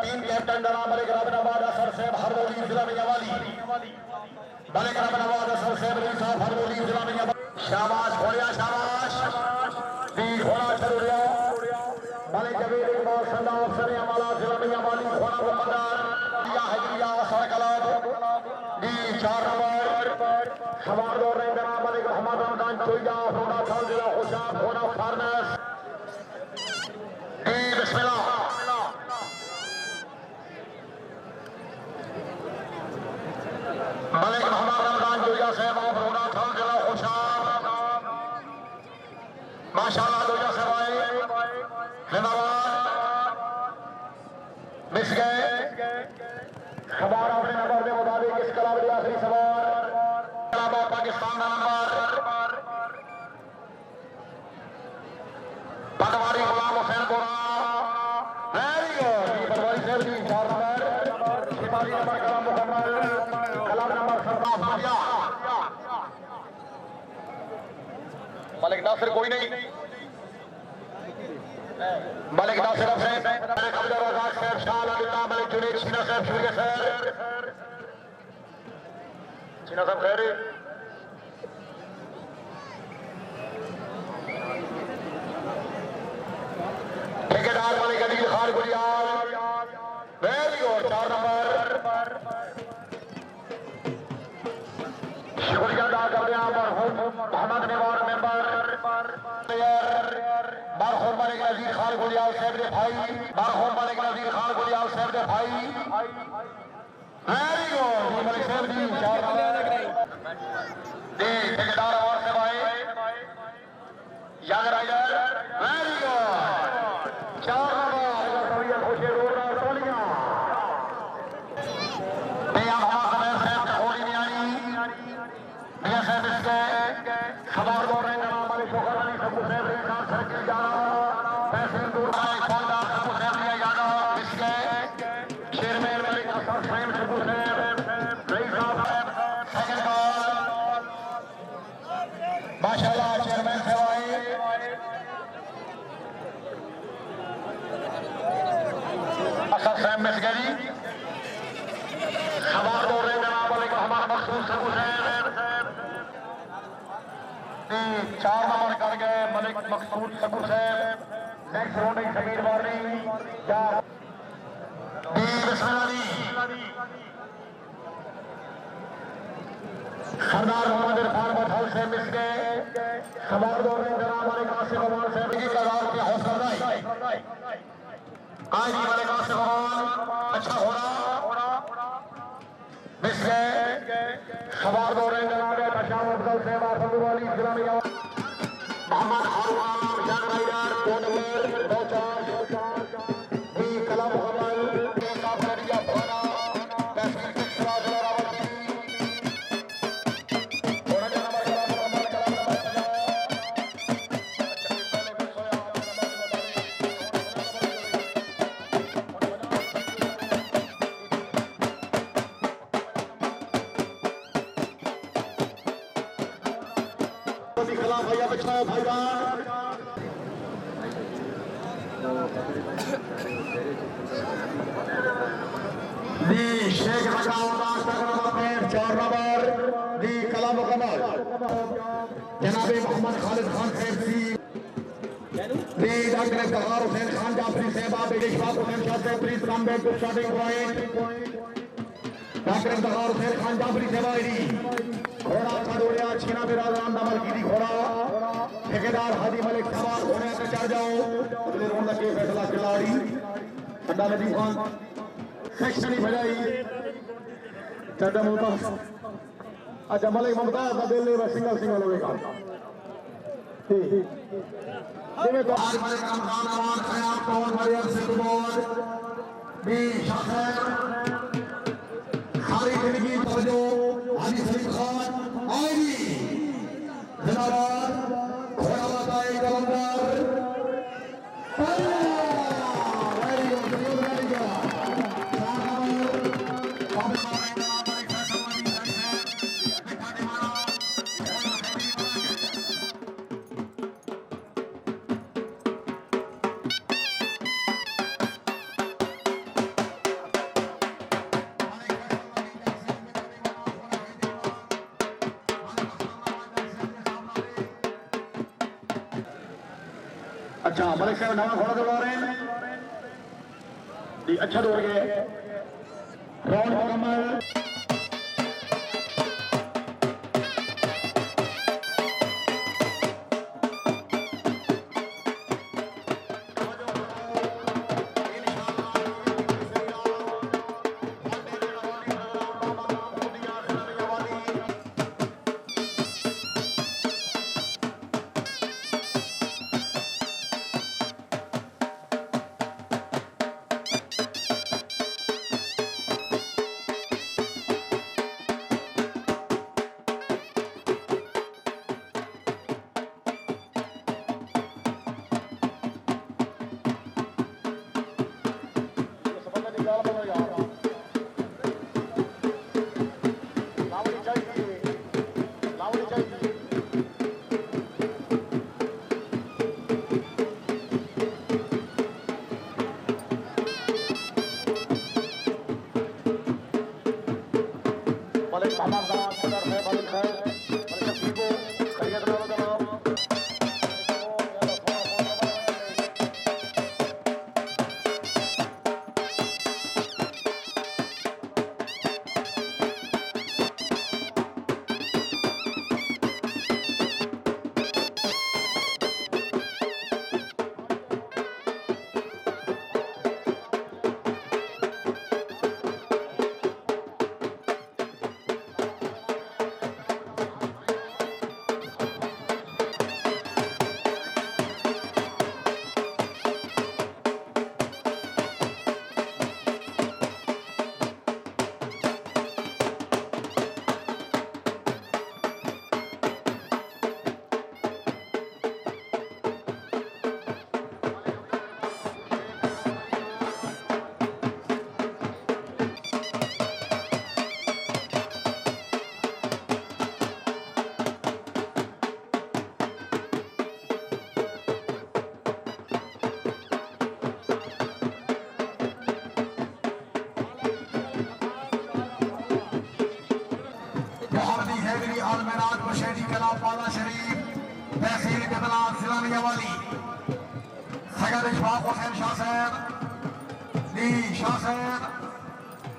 टीम कैप्टन जनाब मलिक रबनाबाद असर साहब हरमोली जिला मियांवाली मलिक रबनाबाद असर साहब अली साहब हरमोली जिला मियांवाली शाबाश घोड़िया शाबाश तीर घोड़ा चल रहा मलिक जबीर इकबाल संदा अफसर अमाला जिला मियांवाली घोड़ा मुकद्दर या हजरिया असर कलाब दी 4 नंबर सवार दौर रहे जनाब मलिक मोहम्मद रमजान चोइया रोड़ा थाल जिला होशियार घोड़ा फार्नेस दी बिस्मिल्लाह मलिक मोहम्मद रमजान जोया साहब ऑफ रोड़ा थाल जिला होशियार माशाल्लाह जोया साहब आए जिंदाबाद मिस गए खबर अपने नंबर के मुताबिक इस कलाब की आखिरी सवार पाकिस्तान का नंबर पटवारी गुलाम हुसैन गोरा वेरी गुड पटवारी साहब जी 4 नंबर सिपाही नंबर कलाम मुकम्मल कलाम नंबर सरदार फारिया मलिक नासिर कोई नहीं मलिक नासिर हुसैन मलिक अब्दुल रज़ाक साहब शाह अल्लाह मलिक जुनैद सीना साहब शुक्रिया सर सीना साहब खैर ठेकेदार Malik Adeel Khan Gulyal very good 4 number शुक्रिया अदा कर रहे हैं मरहूम मोहम्मद निवार मेंबर मरहूम मलिक नजीर खान गुलियाल साहब ने भाई मरहूम मलिक नजीर खान गुलियाल साहब ने भाई वेरी गुड मलिक साहब जी 4 नंबर दी ठेकेदार और से भाई young rider very good 4 number कविया खुशी रोड सोलिया मियां मोहम्मद जमीर साहब होली मियानी मियां साहब इसके खबर बोल रहे हैं जनाब मलिक शुक्र अली सबू साहब के साथ सर्किल जाना पैसे दूर है फौजदार सबू साहब ने यादा इसके चेयरमैन मलिक असर साहब सबू साहब रईस साहब सेकंड कॉल माशाल्लाह चेयरमैन साहब आए असर साहब मिस गई खबर बोल रहे जनाब मलिक मोहम्मद मखसूस सबू साहब 4 नंबर कर गए मलिक मकसूद सबू साहब नेक्स्ट राउंड समीर वार्नी या सरदार मोहम्मद इरफान बथल से मिस गए खबर दौर में जनाब मलिक आसिफ अमान साहब की कगार पे हौसला अफजाई आज ही मलिक आसिफ अमान अच्छा हो रहा मिस गए खबर दौर में जनाब तशाम अफजल साहब आफू वाली जिला में मोहम्मद फारूक आलम यंग राइडर 2 नंबर 2-4 दी कलाम मुकम्मल का फरिया भाना तहसील के खिलाफ रावलपीर थोड़ा नंबर कलाम मुकम्मल कलाम नंबर 50 खिलाफ भैया बचाओ भाईजान दी शेख बचाओ नंबर 4 नंबर दी कला मुकम्मल जनाब मोहम्मद खालिद खान साहब दी डॉक्टर इफ्तिखार हुसैन खान जाफरी साहब आप इशफाक हुसैन शाह साहब please come back to starting point doctor Iftikhar Hussain Khan Jafri साहब आईडी घोड़ा अच्छा दौड़िया छीना बिरादरान दमल की घोड़ा ठेकेदार हाजी मलिक साहब घोड़े पे चढ़ जाओ अगले राउंड का फैसला खिलाड़ी अड्डा नदीम खान सेक्शन ही बजाई चढ़ा मुमताज अच्छा मलिक मुमताज का दिल ले सिंगल होगा जिम्मे तो आज मलिक रमजान अमान खयाम कौन मरियम सिद्धमोद बी शख्स सारी जिंदगी तवज्जो हाजी सलीम खान अच्छा मलिक साहब नवा घोड़ा दौड़ा रहे हैं जी, अच्छा दौड़ गए राउंड मुकम्मल।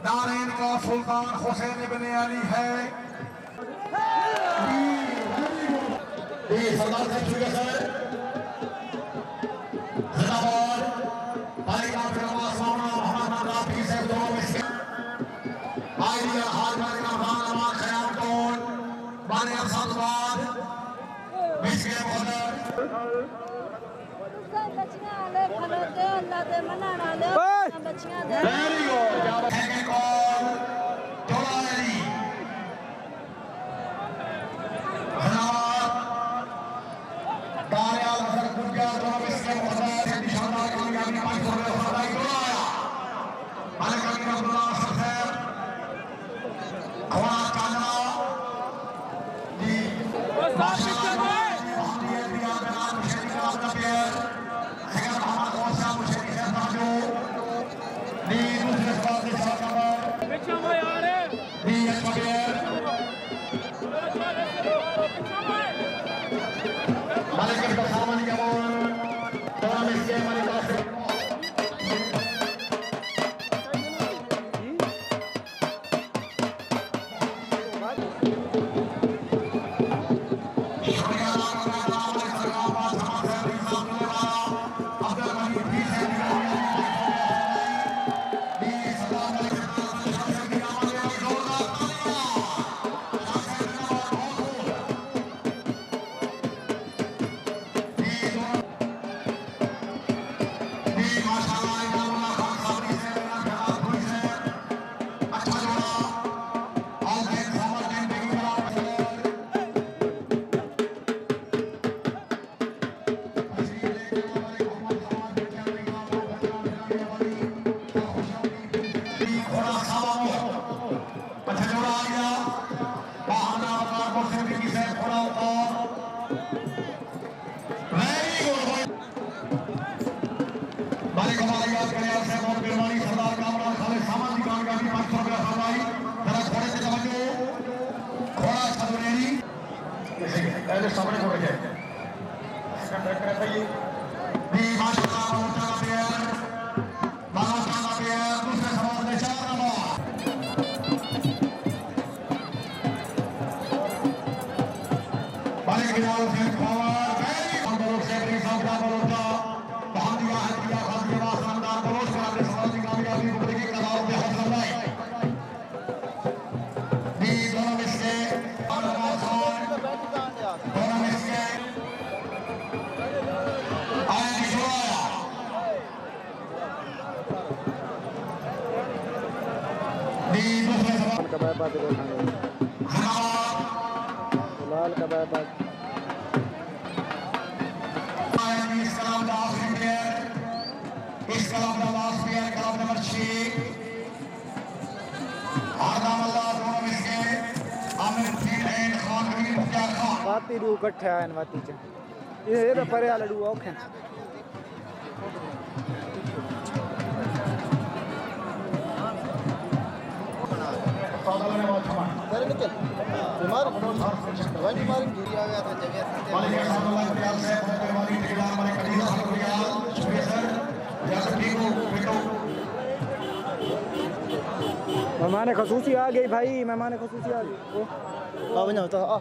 नारेन का सुल्तान हुसैन इब्ने अली है। सरदार साहब शुक्रिया सर। जिंदाबाद तालिका फिल्मा सामना मोहम्मद राफी साहब दोनों में से आइडिया हाल में खान अमान खयाम टोन बाने अफसादबाद मिसके बदर बच्चियां ले फलो दे अल्लाह दे मनाना ले बच्चियां दे वेरी गुड क्या बात है कॉल थोड़ा है दानियाल हसन कुंजा दोनों मिसके बदर से निशानदार कामयाबी 500 रुपए फरमाई दोया मालिक अब्दुल्ला सफर खवाना काला जी माशाल्लाह हमने दिया जनाब मुशर्रफ साहब का प्यार खैर मोहम्मद गौसा मुशर्रफ साहब जो दी दूसरे सवाल के साथ नंबर दी एक्सपर्ट मालिक के सामान जवान दोनों में से मालिक आसिफ सामने छोड़ के कबाब लाल कबाब वाती डू कट्ठे आए वाती च ये तो परे वाला डू औखे सर निकल बीमार वही बीमार गिरी आ गया था जगह मेहमान खसूसी आ गई भाई मेहमान खसूसी आ गई ओ बना होता आ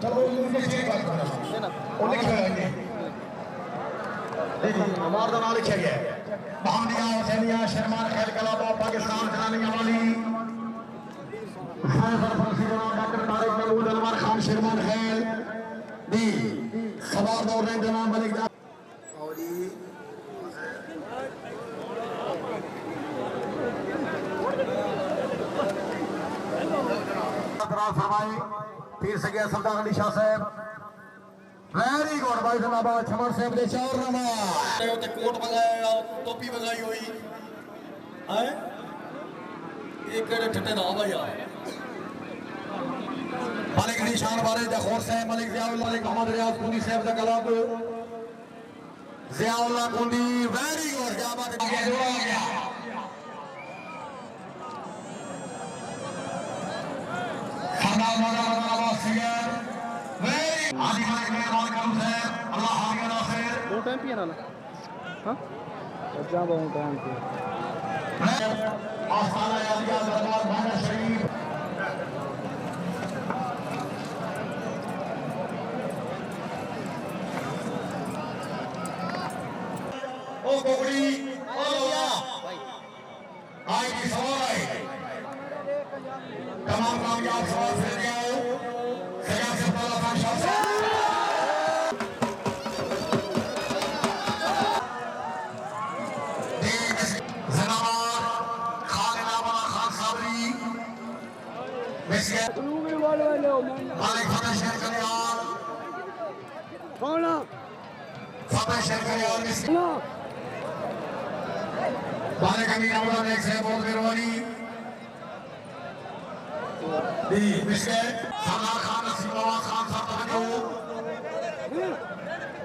चलो हमारा नाम लिखा गया बहानिया हुसैनिया शर्मान खैर कलाबा पाकिस्तान चलाने वाली डॉक्टर तारिक महमूद अनवर खान शर्मान खैर दी सवार दौर ने जनाब मलिक फरमाई पीर सगिया सरदार अली शाह साहब वेरी गुड भाई जनाब छमर साहब दे चार नमा ते कोट लगाया टोपी लगाई हुई है एक केड़े ठट्टे दा भाई आ मालिक निशान वाले जखौर साहब मलिक जियाउल्लाह मलिक मोहम्मद रियाज कुंडी साहब दा कलाब जियाउल्लाह कुंडी वेरी गुड क्या बात है आगे जोड़ा गया खाना माना आदि मालिक मेहमान करूं है अल्लाह हामिया नासिर वो टाइम पिए ना हां जा बहुत टाइम पे आस्थाना यादिया दरबार भाना शरीफ ओ कोकड़ी ओ लोया आई की सवाल आई तमाम कामयाब सवाल से जाओ सजा से पहला फंक्शन मालिक फतेह शेर कल्याण कौन फतेह शेर कल्याण मालिक अमीन अमला ने से बहुत मेहरबानी दी मिसके सरदार खान नसीब नवाज खान साहब तवज्जो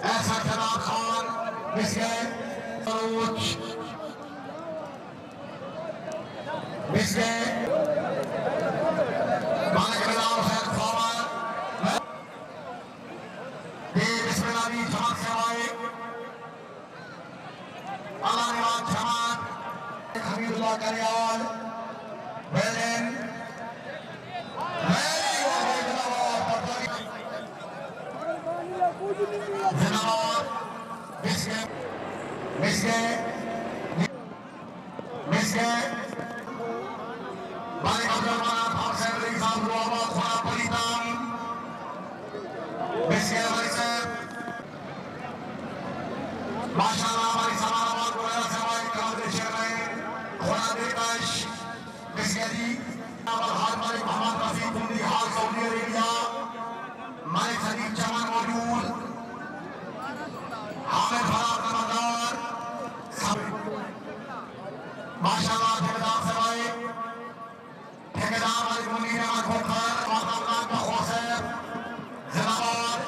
ऐसा जनाब खान मिसके सरोज मिसके मालिक बिलाल खैर फावर दी बिस्मिल्लाह जमात से आए अल्लाह निवाज जमात हमीदुल्लाह कल्याण वेलन माशाअल्लाह हमारी समारोह को ऐसा हमारी काबिल शेर में खुदा देताश बिस्किटी हाल मालिक मोहम्मद रफीक कुंडी हाल सऊदी अरेबिया मालिक सदीक चमन मौजूद हामिद फराज नमदार माशाअल्लाह ठेकेदार सवाई ठेकेदार मालिक मुनीर अहमद खोखर मातामनाक बखौसर जिलावार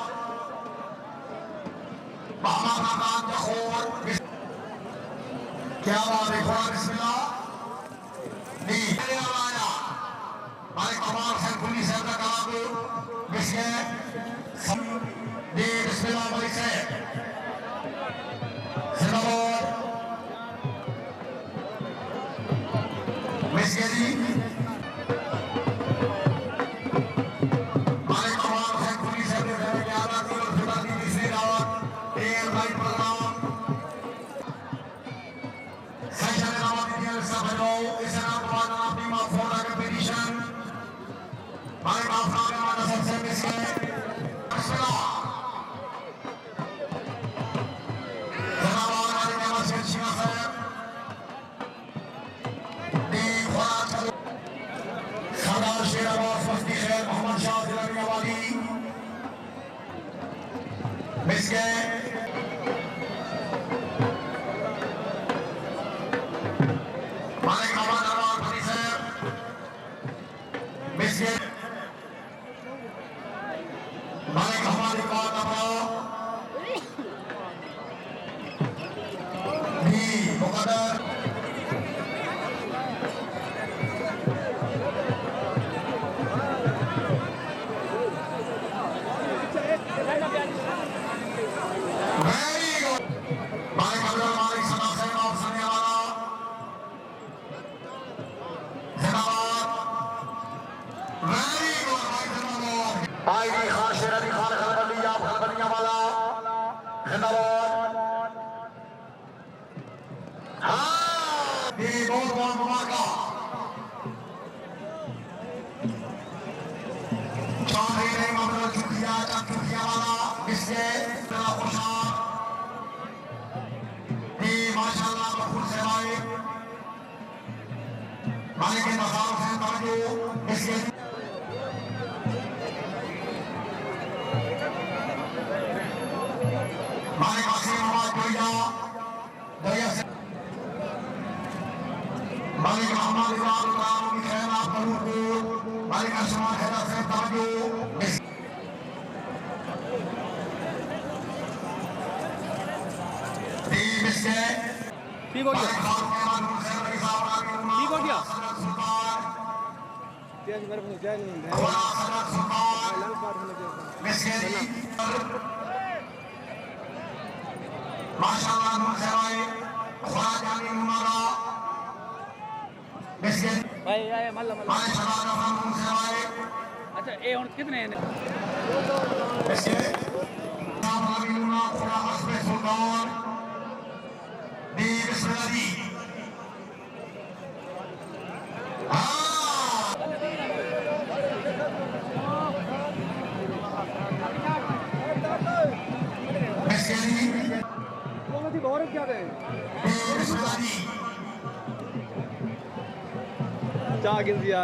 मोहम्मद नाकान जखौर क्या बात है खुदा बिस्मिल्लाह दी आया मालिक कमाल खैर कुंडी साहब का कलाब बिस्के दी बिस्मिल्लाह मालिक साहब जिंदाबाद मिस्केरी मालिक कमाल है पुलिस है के आला की और फिदा की तीसरी Rawat air right programme session Rawat India सब हेलो इस नाम पर अपनी मां फोन आकर पेटिशन मालिक आपका नाम सबसे मिसके आईडी खान शेर अली खान खलबली आप खलबलियां वाला जिंदाबाद हाँ ये बहुत बहुत मुबारका चौधरी नहीं ममनून चुकिया चुकिया वाला इससे बड़ा खुशहाल ये माशाल्लाह बखूर से भाई मालिक के मसाल से ताजो इसके मालिक वसीम आवाज दोया से मालिक मोहम्मद इमाम उतार की खैर आप करूँ को मालिक आसमान हैदर से ताजो ठीक हो गया ठीक हो गया तेज मेरे को जाए नहीं लाल पार होने के माशाल्लाह नूर सेवाए खुदा जाने हमारा बिस्किट भाई आए मल्ला माशाल्लाह नूर सेवाए अच्छा ये और कितने हैं बिस्किट नाम अमीनुल्लाह खुदा हस्बे सुल्तान दी बिस्मिल्लाह और क्या गए चाह गिर दिया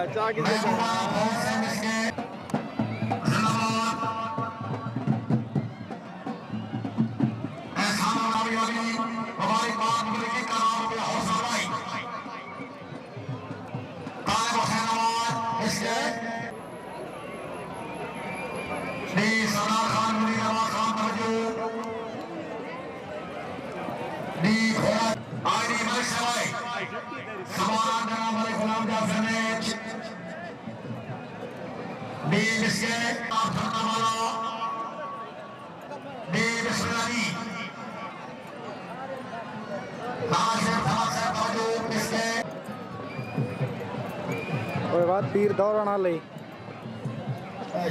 पीर दौड़ना ले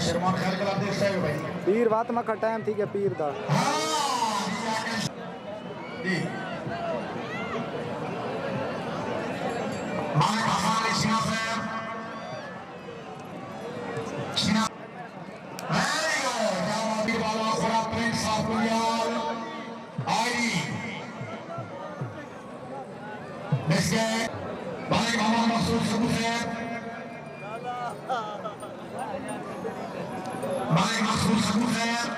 शर्मान ख्याल कला देख सकते भाई पीर बात में का टाइम थी क्या पीर दा जी मालिक हसन अली सिन्हा साहब सिन्हा वेरी गुड जावाबी वाला खुदा प्रिंस ऑफ यार आई मिस्के मालिक मोहम्मद मसूद सबू साहब मालिक मसूद सबू साहब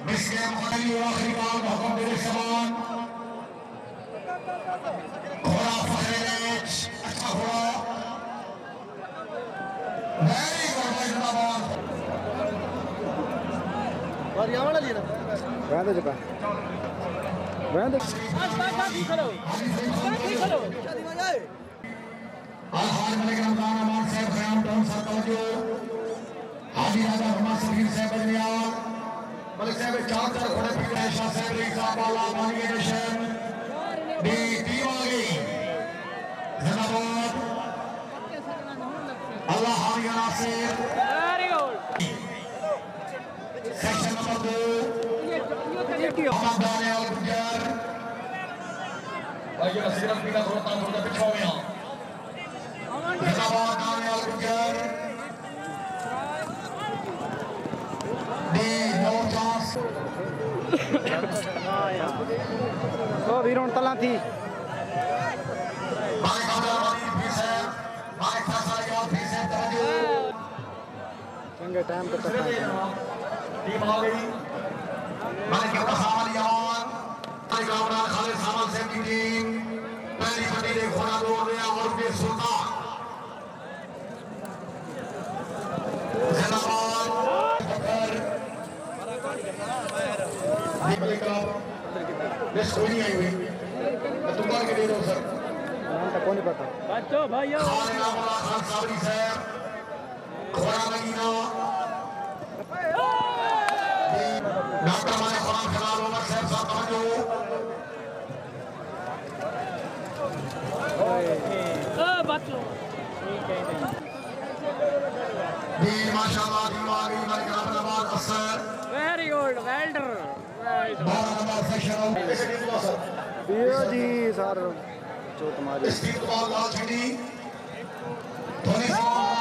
मिस्के मुखली आखिरी बार हुक्म दे सवाल खुदा फखरेज अच्छा हुआ वेरी गुड भाई जिंदाबाद और यहाँ वाला लिए ना वहाँ चुका वहाँ देख खलो आलहाज मलिक रमजान अमान साहब खयाम टाउन सरकार जो हाजी राजा हमाद सफीर साहब बजरियाल मलिक से में चार चार घोड़े पीट रहे शाह साहब रीसा बाला मानिए नशन दी टीम आ गई जिंदाबाद अल्लाह हामिया नासिर सेक्शन नंबर 2 मोहम्मद दानियाल गुजर भाई ये सिर्फ बिना थोड़ा पीछे हो गया जिंदाबाद दानियाल गुजर दी नो चांस ओ वीरों तला थी मालिक अब्दुल फिर से मालिक फैसला के बाद फिर से तवज्जो चंगे टाइम पे तक टीम आ गई मालिक के सामने जवान मालिक अब्दुल खालिद सामान से की टीम पहली पट्टी ने घोड़ा दौड़ दिया और फिर सुल्तान जिंदाबाद बकर मालिक का बस कोई नहीं आई हुई मैं तुम के दे दो सर नाम तक नहीं पता बच्चों भाइयों खालिद अब्दुल खान साबरी साहब घोड़ा मदीना डॉक्टर माने खुरान खलाल उमर साहब साहब तवज्जो बच्चों दी माशाल्लाह दी आ गई मालिक अब्दुल असर very good welder 12 number section इसे टीम को सर ये जी सर जो तुम्हारी इस टीम को लाल झंडी धोनी सिंह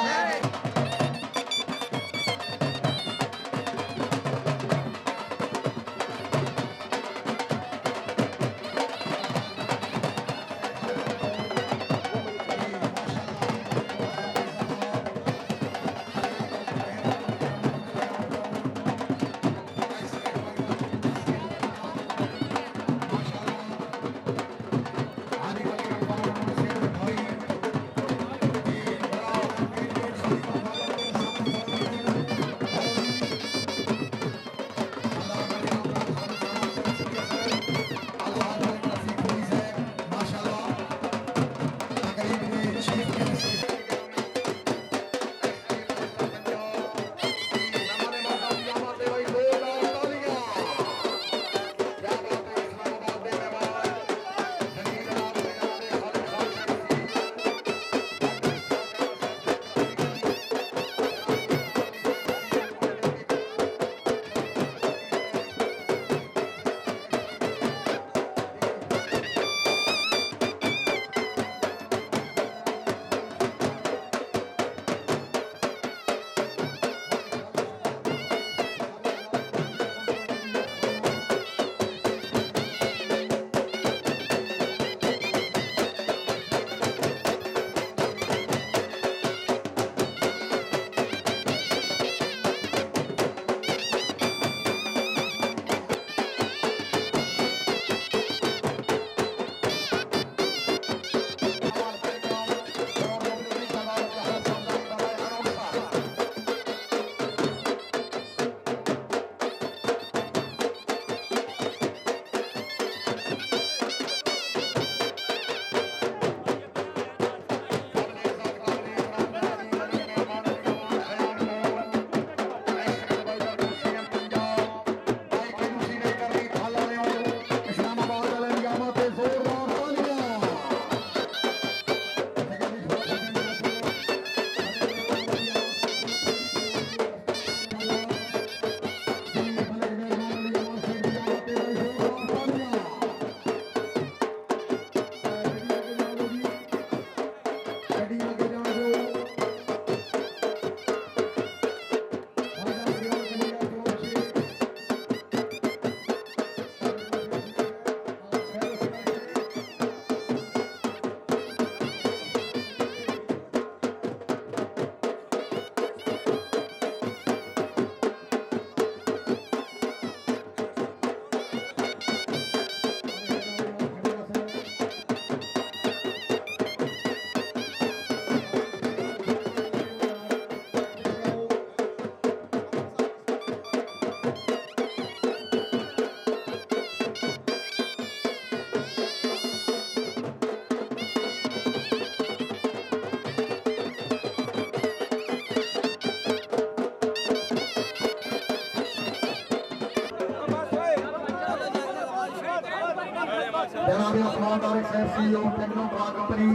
उस्मान तारिक साहब CEO टेक्नो कार कंपनी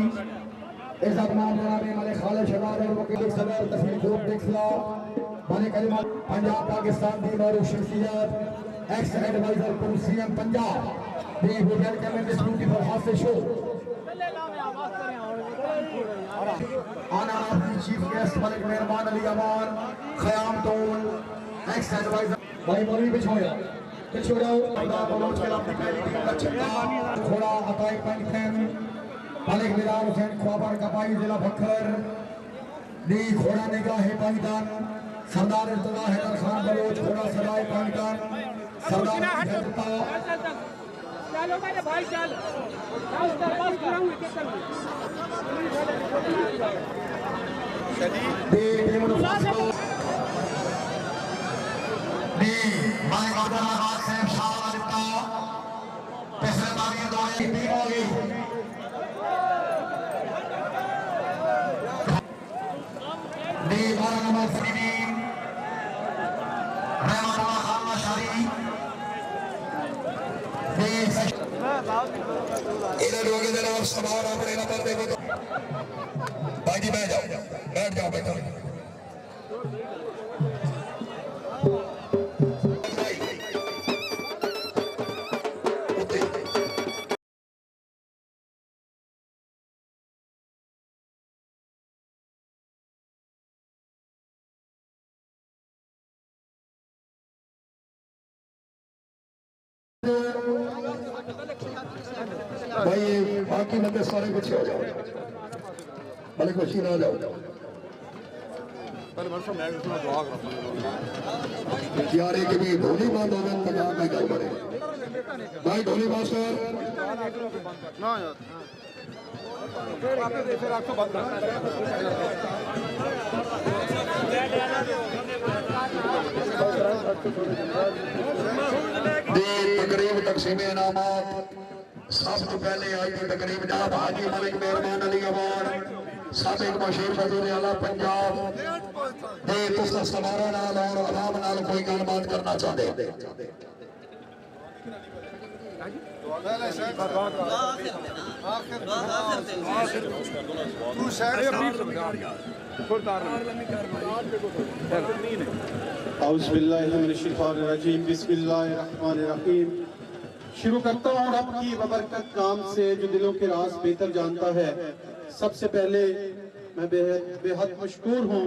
इज्जत मान जनाब मलिक खालिद शहबाज और वकील सदर तस्वीर ग्रुप देखला बने कलिमा पंजाब पाकिस्तान की मारूफ शख्सियत ex adviser to CM Punjab दी गुजर के में दिस ब्यूटीफुल हास्य शो आना आपकी चीफ गेस्ट मलिक मेहरबान अली अमान खयाम टोल एक्स एडवाइजर भाई मौलवी बिछोया पिछोड़ो अल्लाह बलोच के अपनी पहली टीम का छक्का थोड़ा अताई पंखन मलिक मिरार हुसैन ख्वाबर कपाई जिला बखर दी घोड़ा निगाह पाईदान सरदार इर्तजा हैदर खान बलोच घोड़ा सराय पाईदान सरदार जनता चलो मेरे भाई चल बस कराऊं दी टीम नुफासो दी मलिक अब्दुल्ला खान साहब शाह दिता पिछले तारीख दौरे टीम आ गई दी 12 नंबर फरीदीन रहमतुल्लाह खान शारी दी इधर लोग जनाब सवार अपने नंबर देखो भाई जी बैठ जाओ बैठो भाई बाकी बंदे सारे पीछे हो जाओ मलिक बशीर आ जाओ यार एक भी ढोली बंद हो गए पंजाब में गल बने भाई ढोली मास्टर ना यार तकरीब तकसीम इनामात सब तो पहले आई थी तकरीब जनाब हाजी मलिक मेहरबान अली अवान साबिक मशहूर वज़ीर आला पंजाब दे तुस समारोह नाल और आराम नाल कोई गलबात करना चाहते बिस्मिल्लाहिर्रहमानिर्रहीम। शुरू करता हूँ रब की बबरकत नाम से जो दिलों के राज बेहतर जानता है। सबसे पहले मैं बेहद मशकूर हूँ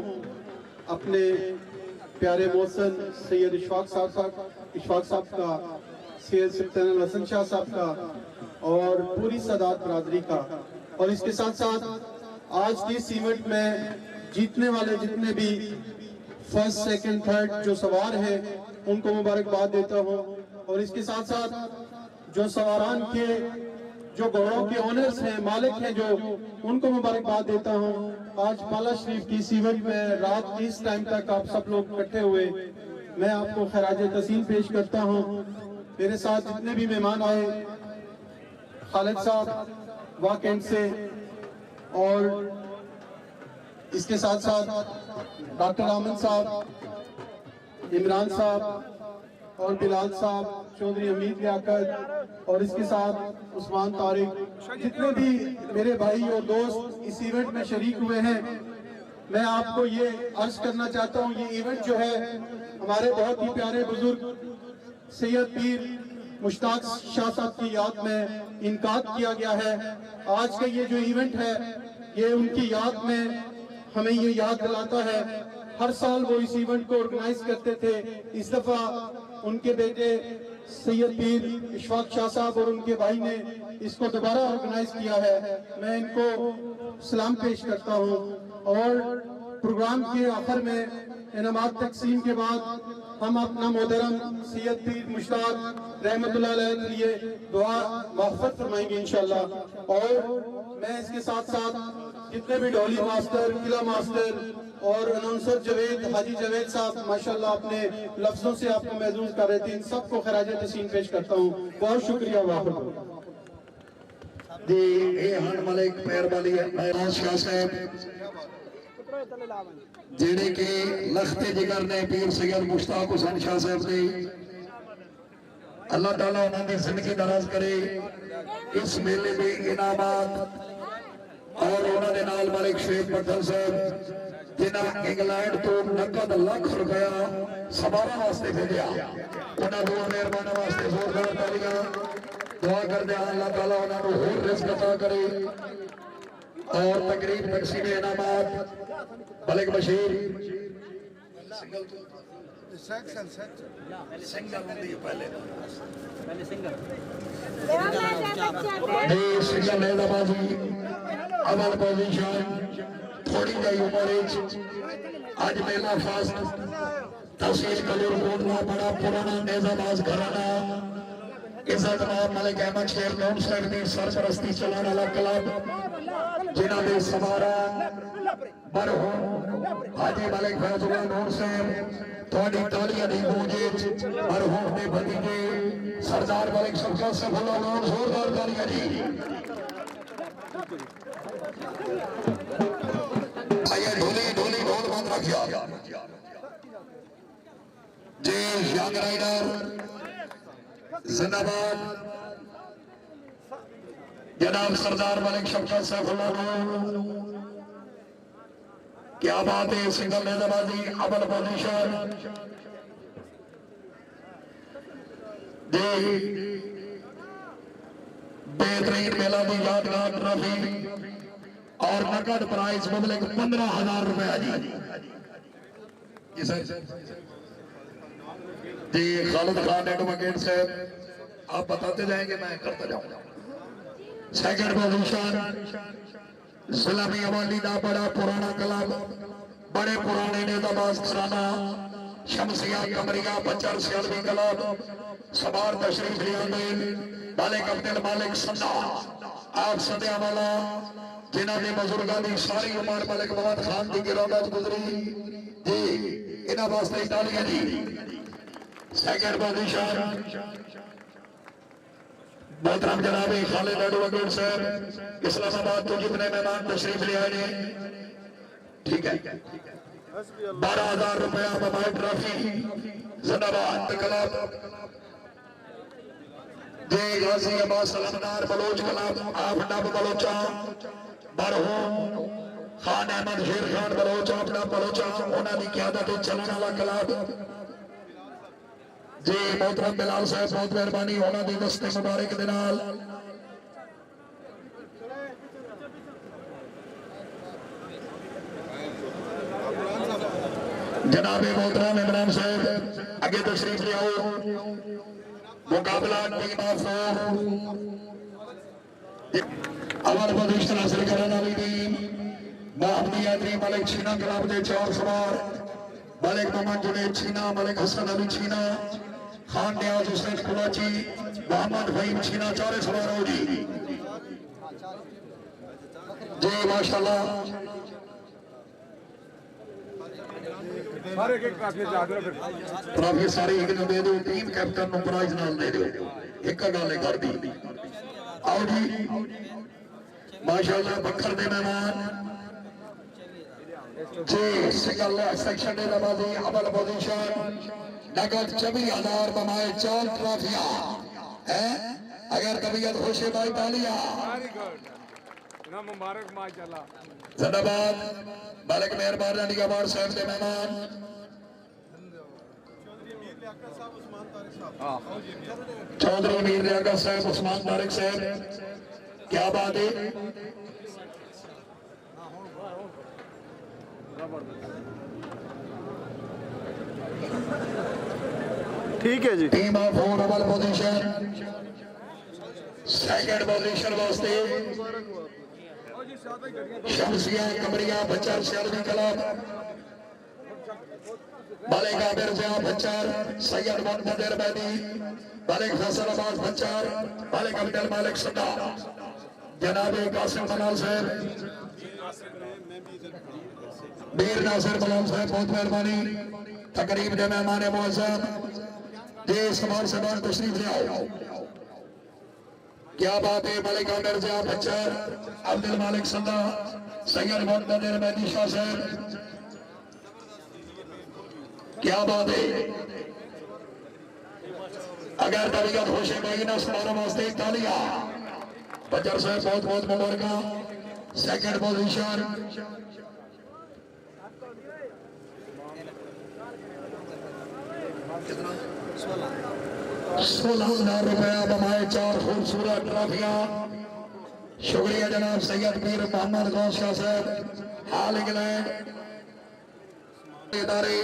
अपने प्यारे मोहसन सैयद इशफाक साहब का, सैयद सुल्तान हसन शाह साहब का और पूरी सादात बरादरी का। और इसके साथ साथ आज की इस इवेंट में जीतने वाले जितने भी फर्स्ट सेकंड थर्ड जो सवार हैं उनको मुबारकबाद देता हूँ। और इसके साथ साथ जो सवारान के जो घोड़ों के ओनर्स हैं, मालिक हैं, जो उनको मुबारकबाद देता हूँ। आज बाला शरीफ की इस इवेंट में रात की इस टाइम तक आप सब लोग इकट्ठे हुए, मैं आपको खराज तस्लीम पेश करता हूँ। मेरे साथ जितने भी मेहमान आए, खालिद साहब वाकैंड से, और इसके साथ साथ डॉक्टर आमन साहब, इमरान साहब और बिलाल साहब, चौधरी हमीद लियाकत, और इसके साथ उस्मान तारिक, जितने भी मेरे भाई और दोस्त इस इवेंट में शरीक हुए हैं, मैं आपको ये अर्ज करना चाहता हूँ, ये इवेंट जो है हमारे बहुत ही प्यारे बुजुर्ग सैयद पीर मुश्ताक शाह साहब की याद में इनकाद किया गया है। आज का ये जो इवेंट है ये उनकी याद में हमें ये याद दिलाता है। हर साल वो इस इवेंट को ऑर्गेनाइज करते थे। इस दफा उनके बेटे सैयद पीर इशफाक शाह साहब और उनके भाई ने इसको दोबारा ऑर्गेनाइज किया है। मैं इनको सलाम पेश करता हूँ। और प्रोग्राम के आखिर में इनामात तकसीम के बाद हम अपना मोहतरम सैयद पीर मुश्ताक रहमतुल्लाह अलैह के लिए दुआ मग़फ़िरत फरमाएंगे इंशाअल्लाह। और मैं इसके साथ साथ जितने भी ढोली मास्टर, किला मास्टर और अनाउंसर जवेद, हाजी जवेद साहब माशाल्लाह अपने लफ्जों से आपको महसूस कर रहे थे, इन सबको खराज तस्लीम पेश करता हूँ। बहुत शुक्रिया। जी हन मलिक मेहरबानी शाह साहब जेड़े के लखते जिगर ने पीर सैयद मुश्ताक हुसैन शाह साहब ने अल्लाह ताला उन्होंने जिंदगी दराज करे। इस मेले में इनामात और उन्होंने नाल मालिक शेख पठान साहब जिन्हें इंग्लैंड तो नकद लाख रुपया समारोह वास्ते भेजा, उन्होंने दो मेहरबान वास्ते जोरदार तालियां दुआ करते हैं अल्लाह ताला उन्होंने होर रिज़्क़ अता करे। और तकरीब तकसीम इनामात मलिक बशीर अवल पोजीशन थोड़ी जी उम्र अज मेला फास्ट तहसील कलूरकोटला बड़ा पुराना नेजाबाज घराना इज्जत मलिक अहमद शेर नून साहब की सरपरस्ती चलाने वाला क्लब जिन्होंने समारा मरहूम हाजी मलिक फैजुल्लाह नून साहब थोड़ी तालियां दी गूंज मरहूम ने भतीजे सरदार मलिक शफकत सफुल्लाह नून जोरदार तालियां दी। ढोली ढोली ढोल बंद रखिया जी। यंग राइडर जिंदाबाद जनाब सरदार मलिक शफकत सैफुल्लाह नून, क्या बात है। सिंगल नेजाबाजी अवल पोजीशन जी। बेहतरीन मेला की यादगार ट्रॉफी और नकद प्राइज मुबलिक 15,000 रुपया जी जी। खालिद खान एडवोकेट साहब आप बताते जाएंगे मैं करता जाऊंगा। सेकंड पोजीशन जिलामी अवाली का बड़ा पुराना क्लब बड़े पुराने नेताबाज घराना शमसिया कमरिया बच्चर सियालवी क्लब सवार तशरीफ लिया मालिक अब्दुल मालिक सन्ना आप सद्या वाला जिन्होंने बुजुर्गों की सारी उम्र मलिक मोहम्मद खान की गिरौदत गुजरी जी। इन्होंने वास्ते तालियां दी। सेकंड पोजीशन मोहतरम जनाब खालिद एडवोकेट साहब इस्लामाबाद तो जितने मेहमान तशरीफ ले आए हैं ठीक है 12,000 रुपया मोबाइल ट्रॉफी जिंदाबाद क्लब जी। गाजी अब्बास सलामदार बलोच क्लब आप नब बलोचा मरहूम खान अहमद शेर खान बलोच आप नब बलोचा उन्होंने क़यादत चलने वाला क्लब जी। मोहतरम बिलाल साहब बहुत मेहरबानी उन्होंने दस्ते मुबारक दे नाल जनाबे मोहतरम इमरान साहब आगे तशरीफ ले आओ। मुकाबला टीम ऑफ अवल पोजीशन हासिल करने वाली टीम मोहम्मदिया टीम मलिक छीना क्लब के 4 सवार मलिक मोहम्मद जुनेद छीना मलिक हसन अली छीना खान नियाज हुसैन कुलाची मोहम्मद फहीम छीना 4 सवार हो जी जी माशाल्लाह। ट्रॉफी सारी एक दे दो टीम कैप्टन नु प्राइज नाल दे दो एक गल कर दी आओ जी माशाल्लाह। बखर दे मेहमान जी सिंगल सेक्शन दे नवाजी अवल पोजीशन नगद 24,000 बमाए 4 ट्रॉफियां हैं। अगर तबीयत खुश है भाई तालियां मुबारक माशाल्लाह जिंदाबाद। मलिक मेहरबान रानी अवार्ड साहब के मेहमान चौधरी मीर लियाकत साहब उस्मान तारिक साहब क्या बात है। ठीक है जी। टीम ऑफ 4 अवल पोजीशन सेकंड पोजीशन वास्ते शमसिया कमरिया बच्चर सियालवी क्लब मलिक आमिर जिया बच्चर सैयद मुनतजर बैदी मलिक फैसल अब्बास बच्चर मलिक अब्दुल मालिक सन्ना जनाब कासिम मलाल साहब बीर नासिर मलाल साहब बहुत मेहरबानी तकरीब के मेहमान मुअज़्ज़म जी सवार सवार तशरीफ ले आओ। क्या बात है। मलिक आमिर जिया बच्चर अब्दुल मालिक सन्ना सैयद मुनतजर बैदी शाह साहब क्या बात है। अगर तबीयत खुश है भाई ना सुनाने वास्ते तालियां। बजर साहब बहुत बहुत मुबारक। सेकंड पोजीशन 16,000 रुपया बमाए 4 खूबसूरत ट्रॉफियां। शुक्रिया जनाब सैयद पीर मोहम्मद गौस शाह साहब, हाल इंग्लैंड इदारे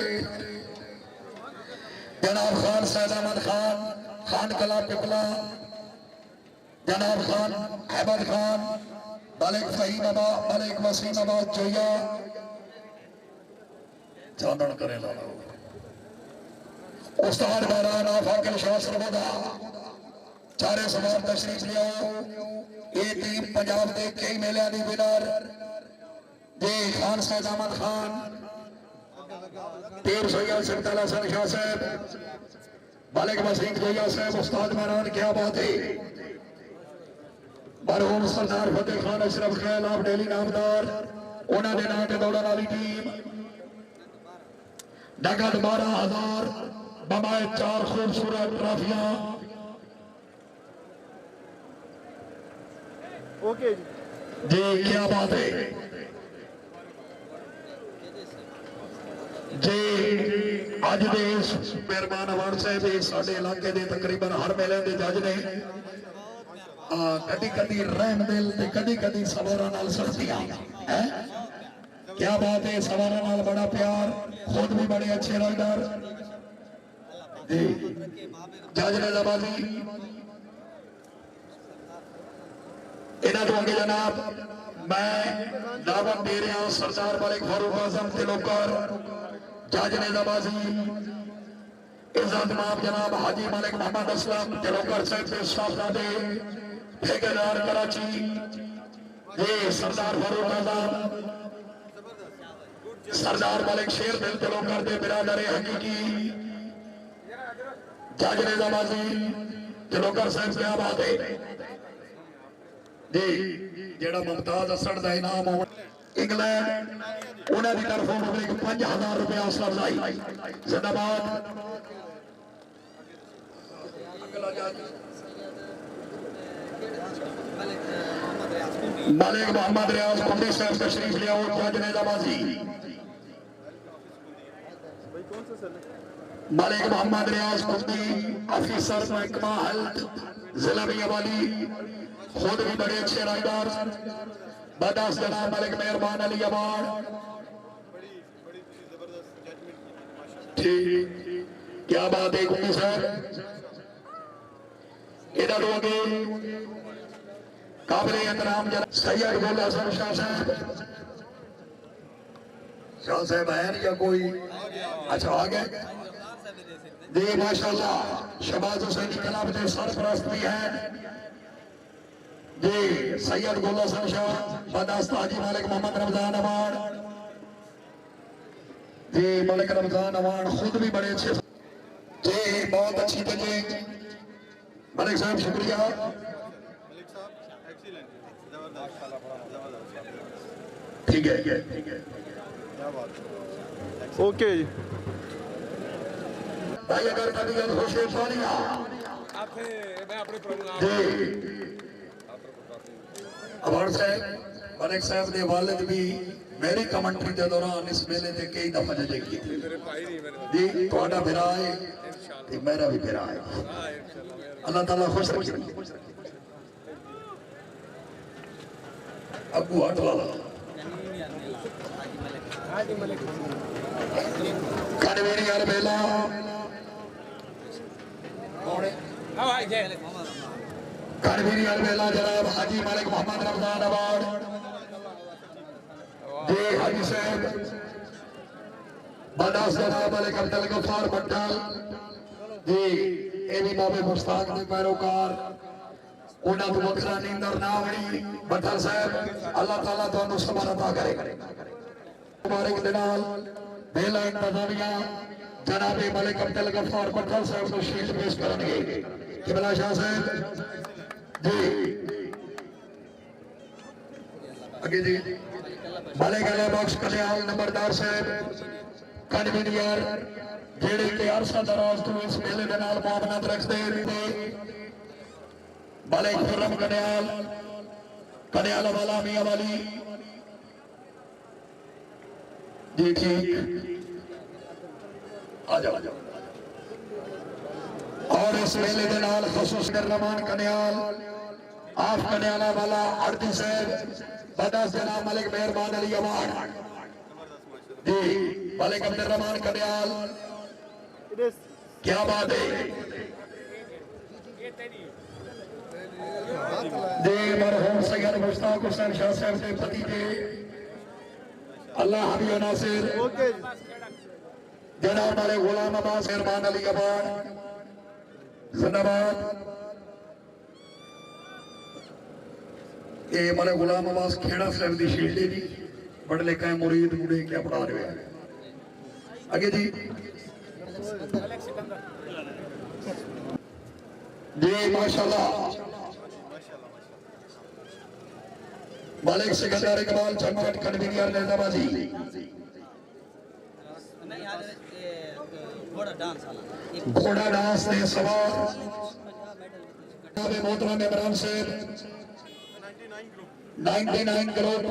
जनाब खान सैद अहमद खान, खान कला पिपला, जनाब खान अहमद खान, मलिक फहीम आबाद, मलिक वसीम आबाद जोया चांदन करे लाला उस्ताद बाराना फाकिल शाह सरवदा चारे सवार तशरीफ लिया। ये टीम पंजाब के कई मेलिया की विनर जी खान सैद अहमद खान, पीर सैयद सिरतला सन शाह साहब, मलिक वसीम जोया साहब, उस्ताद बारान क्या बात है। मरहूम सरदार फतेह खान अशरफ खैल आप डेली नामदार उन्होंने नाम से दौड़ने वाली टीम नगद 12,000 बमाए 4 खूबसूरत ट्रॉफियां। ओके जी क्या बात है जी। अज दे मेहरबान अवार्ड साहब साडे इलाके दे तकरीबन हर मेले के जज ने। कदी कदी रहम दिल ते कदी कदी सवारा नाल सख्तियां है। क्या बात है, सवारा नाल बड़ा प्यार, खुद भी बड़े अच्छे राइडर जी। जज ने जबाजी इन्हां तो अगे जनाब मैं दावत दे रहा सरदार मलिक फारूक आजम तिलोकर, जज ने जबाजी इज्जत माफ जनाब हाजी मलिक मोहम्मद असलम तिलोकर साहब के स्टाफ दे ठेकेदार कराची ये सरदार फारूक आजम, सरदार मलिक शेर दिल तिलोकर दे बिरादर हकीकी जज ने जबाजी तिलोकर साहब क्या बात है जी। जेड़ा मुमताज असद का इनाम इंग्लैंड उन्होंने तरफों 5,000 रुपया हौसला अफजाई जिंदाबाद। मलिक मोहम्मद रियाज कुंडी साहब तशरीफ लिया जज ने जबाजी। मलिक मोहम्मद रियाज कुंडी ऑफिसर महकमा हेल्थ जिला मियांवाली, खुद भी बड़े अच्छे राइडर। बदास जनाब मलिक मेहरबान अली अवार्ड ठीक क्या बात है कुंडी साहब। इधर होंगे काबिल एहतराम सैयद गोला शाह साहब, शाह साहब है या कोई अच्छा आ गए जी माशाल्लाह। शबाज हुसैन क्लब के सरपरस्त भी है जी सैयद गोला शाह, बदास्त हाजी मलिक मोहम्मद रमजान अवार्ड जी, मलिक रमजान अवार्ड खुद भी बड़े अच्छे जी, बहुत अच्छी जी मलिक साहब शुक्रिया। ठीक है ओके जी भाई अगर तबीयत खुश है सोनिया जी अवार्ड साहब मलिक साहब के वालिद भी मेरी कमेंट्री के दौरान इस मेले से कई दफा जजे की जी। थोड़ा बिरा है मेरा भी बिरा है, अल्लाह ताला खुश रखे। अबू हट वाला कनवीर यार बेला कनवीर यार बेला जनाब हाजी मलिक मोहम्मद रमजान अवार्ड जी हाजी साहब, बदास जनाब मलिक अब्दुल गफ्फार भट्टल जी, ये भी बाबे मुश्ताक के पैरोकार उन्होंने तो वखरा नींदर ना आनी। भट्टल साहब अल्लाह ताला तुहानू सबर अता करे। मुबारक दे नाल बेला इंतजामिया जनाबे मलिक अब्दुल गफ्फार भट्टल साहब को शील्ड पेश करेंगे किबला शाह साहब जी। आगे जी मलिक अला बख्श कल्याण नंबरदार साहब कन्वीनर जेड़े के अरसा दराज तो इस मेले के नाल मुआवनत रखते थे मलिक खुर्रम कन्याल कन्याल वाला मियां वाली जी ठीक आ जाओ और इस मेले के नाल खसूस रहमान कन्याल आप कन्याला वाला आरती साहब बदास जनाब मलिक मेहरबान अली अवार्ड जी मलिक अब्दुल रहमान कन्याल क्या बात है जी मरहूम सैयद मुश्ताक हुसैन शाह साहब के भतीजे अल्लाह हबीब नासिर जनाब वाले गुलाम अब्बास मेहरबान अली अवार्ड जिंदाबाद ये मारे गुलाम अब्बास खेड़ा साहब की शील्ड जी पढ़ लिखा है मुरीद मुड़े क्या पढ़ा रहे हैं आगे जी जी माशाल्लाह मालिक सिकंदर इकबाल चमकट कन्वीनर नेताबाजी घोड़ा डांस ने सवार मोहतरम इमरान साहब 99 करोड़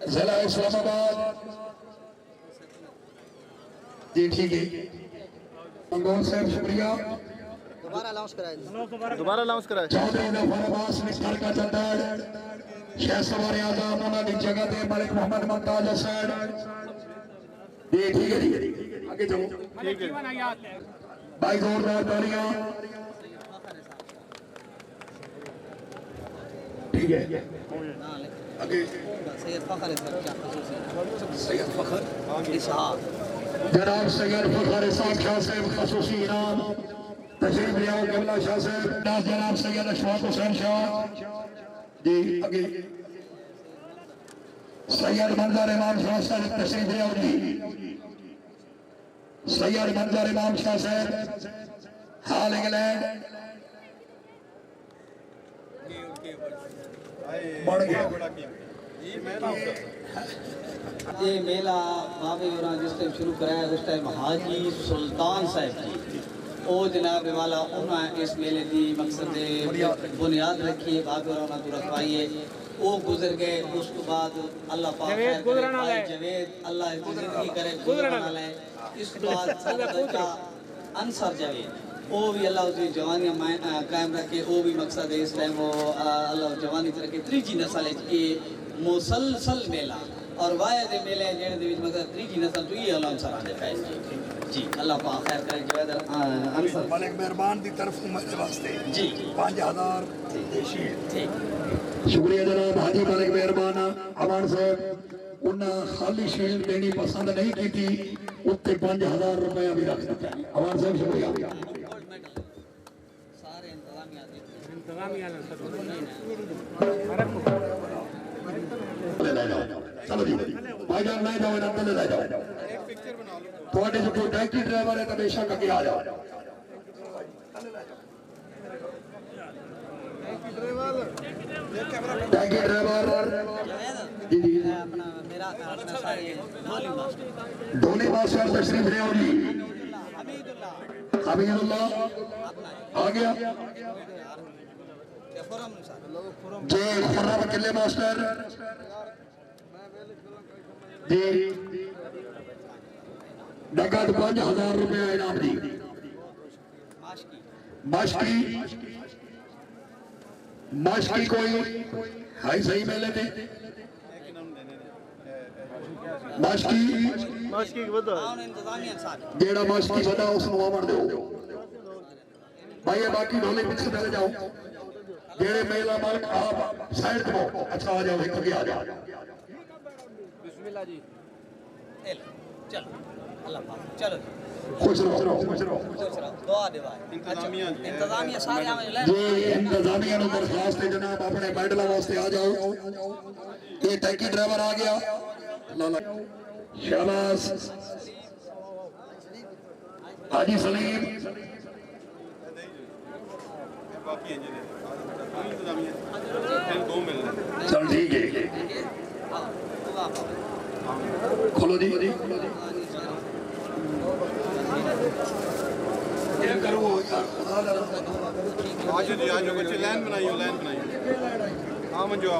जिला इस्लामाबाद जी ठीक है मंगोल साहब शुक्रिया दोबारा अनाउंस कराए चौधरी नफर अब्बास निस्तर का चंदड़ शेख सवार आजम उन्होंने जगह दे मलिक मोहम्मद मुमताज हसन जी ठीक है जी आगे चलो ठीक है भाई जोरदार तालियां ठीक है आगे सैयद फखर सैयद फखर इसहाक जनाब सैयद फखर इसहाक शाह साहब खसूसी इनाम तशरीफ ले आओ कमला शाह साहब जनाब सैयद अशफाक हुसैन शाह जी आगे सैयद मंजर इमाम शाह साहब तशरीफ ले आओ जी सैयद मंजर इमाम शाह साहब हाल इंग्लैंड बढ़ गया ये मेला बाबे और जिस टाइम शुरू कराया उस टाइम हाजी सुल्तान साहब जी ओ जनाब वाला उन्हें इस मेले की मकसद बुनियाद रखी है बाबे और तो रखवाइए वो गुजर गए उसके बाद अल्लाह पाक जवेद अल्लाह जिंदगी करे गुजरना है इसके बाद बच्चा अंसर जवेद वो भी अल्लाह उसकी जवानी कायम रखे वो भी मकसद है इस टाइम वो अल्लाह जवानी रखे त्रीजी नस्ल है मुसलसल मेला और वायद मेले जेड़े दे विच मकसद त्रीजी नस्ल तो ये अल्लाह अंसर आने पाए जी अल्लाह पाक खैर करे जवेद अंसर मलिक मेहरबान की तरफ मेरे वास्ते जी 5000 ठीक शुक्रिया जनाब हाजी मलिक मेहरबान अमान साहब उन्हें खाली शील्ड देनी पसंद नहीं की थी उत्ते 5000 रुपया भी रख दिता अमान साहब शुक्रिया सारे चलो जी भाईजान मैं जाओ अंदर ले जाओ थोड़े जो कोई टैक्सी ड्राइवर है तो बेशक आगे आ जाओ टैक्सी ड्राइवर जी जी अपना मेरा अपना सारे धोनी मास्टर तशरीफ ले आओ जी हमीदुल्लाह आ गया जी खुर्रम किले मास्टर जी नगद 5000 रुपया इनाम दी माशकी कोई हाई सही मेले थे माशकी जेड़ा माशकी बड़ा उस नवामण दो भाई ये बाकी ढोले पीछे चले जाओ जेड़े मेला मालिक आप साइड दो अच्छा आ जाओ एक आ जाओ बिस्मिल्लाह जी चलो अल्लाह पाक चलो खुश रहो दुआ दे भाई इंतजामिया सारे आवे ले जी इंतजामिया नु दरखास्त है जनाब अपने मेडल वास्ते आ जाओ ये टैक्सी ड्राइवर आ गया लाला शाबाश हाजी सलीम चल ठीक है खोलो जी ये करो आज जी आज बच्चे लाइन बनाइयो हाँ मंजो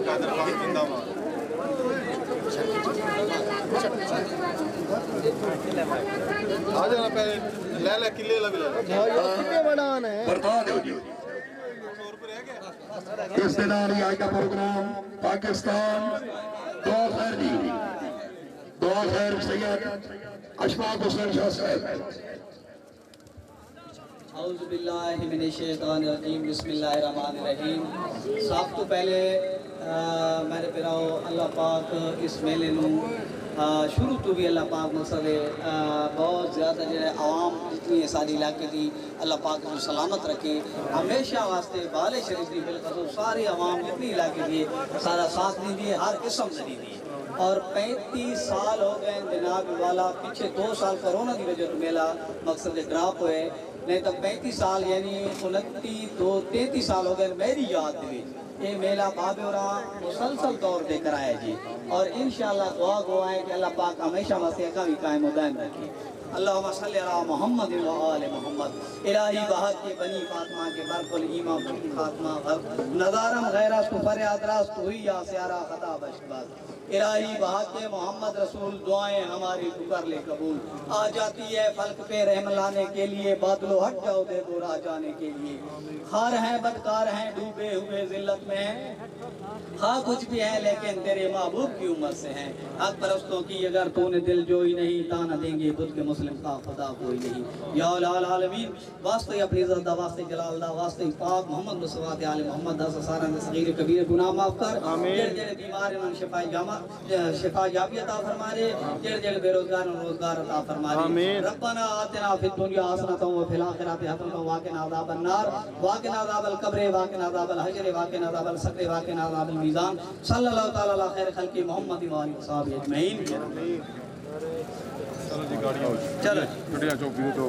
कादर खान जिंदाबाद आ जाना पहले ले किले लग ले कितने बड़ान है बता दो जी इस दिन आज का प्रोग्राम पाकिस्तान दुआ खैर जी दुआ खैर सैयद अशफाक हुसैन शाह साहब औज़ुबिल्लाहिमिनश्शैतानिर्रजीम बिस्मिल्लाहिर्रहमानिर्रहीम। सब तो पहले मेरे पिराओ अल्लाह पाक इस मेले नूं शुरू तो भी अल्लाह पाक मकसद बहुत ज़्यादा जो है आवाम जितनी है सारी इलाके की अल्लाह पाक को सलामत रखे हमेशा वास्ते बाले शरीफ की बिल्कुल सारी आवाम जितनी इलाके की सारा साथ दी है हर किस्म से दी है। और 35 साल हो गए जनाब वाला पीछे 2 साल कोरोना की वजह से मेला मकसद ड्रॉप हुए नहीं तो 35 साल यानी 33 साल हो गए मेरी याद में ये मेला बाबेरा मुसलसल तौर पर कराया जी और इंशाअल्लाह दुआ गो है कि अल्लाह पाक हमेशा वास्ते का भी कायम दायम रखे। अल्लाहुम्मा सल्ली अला मोहम्मद व आले मोहम्मद इलाही बहक के बनी फातिमा के बरकुल ईमान खात्मा नज़ारम गैरा तो फरियाद रास्त हुई या स्यारा खता बशबाज इलाही बहक के मोहम्मद रसूल दुआएं हमारी पुकार ले कबूल आ जाती है फल्क पे रहम लाने के लिए बादलो हट जाओ दे गोरा जाने के लिए खार हैं बदकार हैं डूबे हुए जिल्लत में हैं हाँ कुछ भी है लेकिन तेरे महबूब की उम्मत से हैं हक परस्तों की अगर तूने दिल जोई नहीं ताना देंगे बुद्ध के मुस्लिम का खुदा कोई नहीं या लाल आलमीन वास्ते अपनी इज्जत दा वास्ते जलाल दा वास्ते पाक मोहम्मद मुस्तफा के आले मोहम्मद दा सारा ने सगीर कबीर गुनाह माफ कर जेड़े जेड़े बीमार हैं उन शिफा याबी अता फरमा दे जेड़े जेड़े बेरोजगार हैं रोजगार अता फरमा दे रब्बना आतिना फिद दुनिया हसनतन व फिल आखिरति हसनतन व क़िना अज़ाबन नार व क़िना अज़ाबल क़ब्र व क़िना अज़ाबल हश्र व क़िना अज़ाबल सक़र व क़िना अज़ाबल मीज़ान सल्लल्लाहु तआला अला खैर खल्क़ि मोहम्मद व आलिहि व सहाबिहि अजमईन। चलो जी गाड़ियां चलो छुट्टियां चौकी तो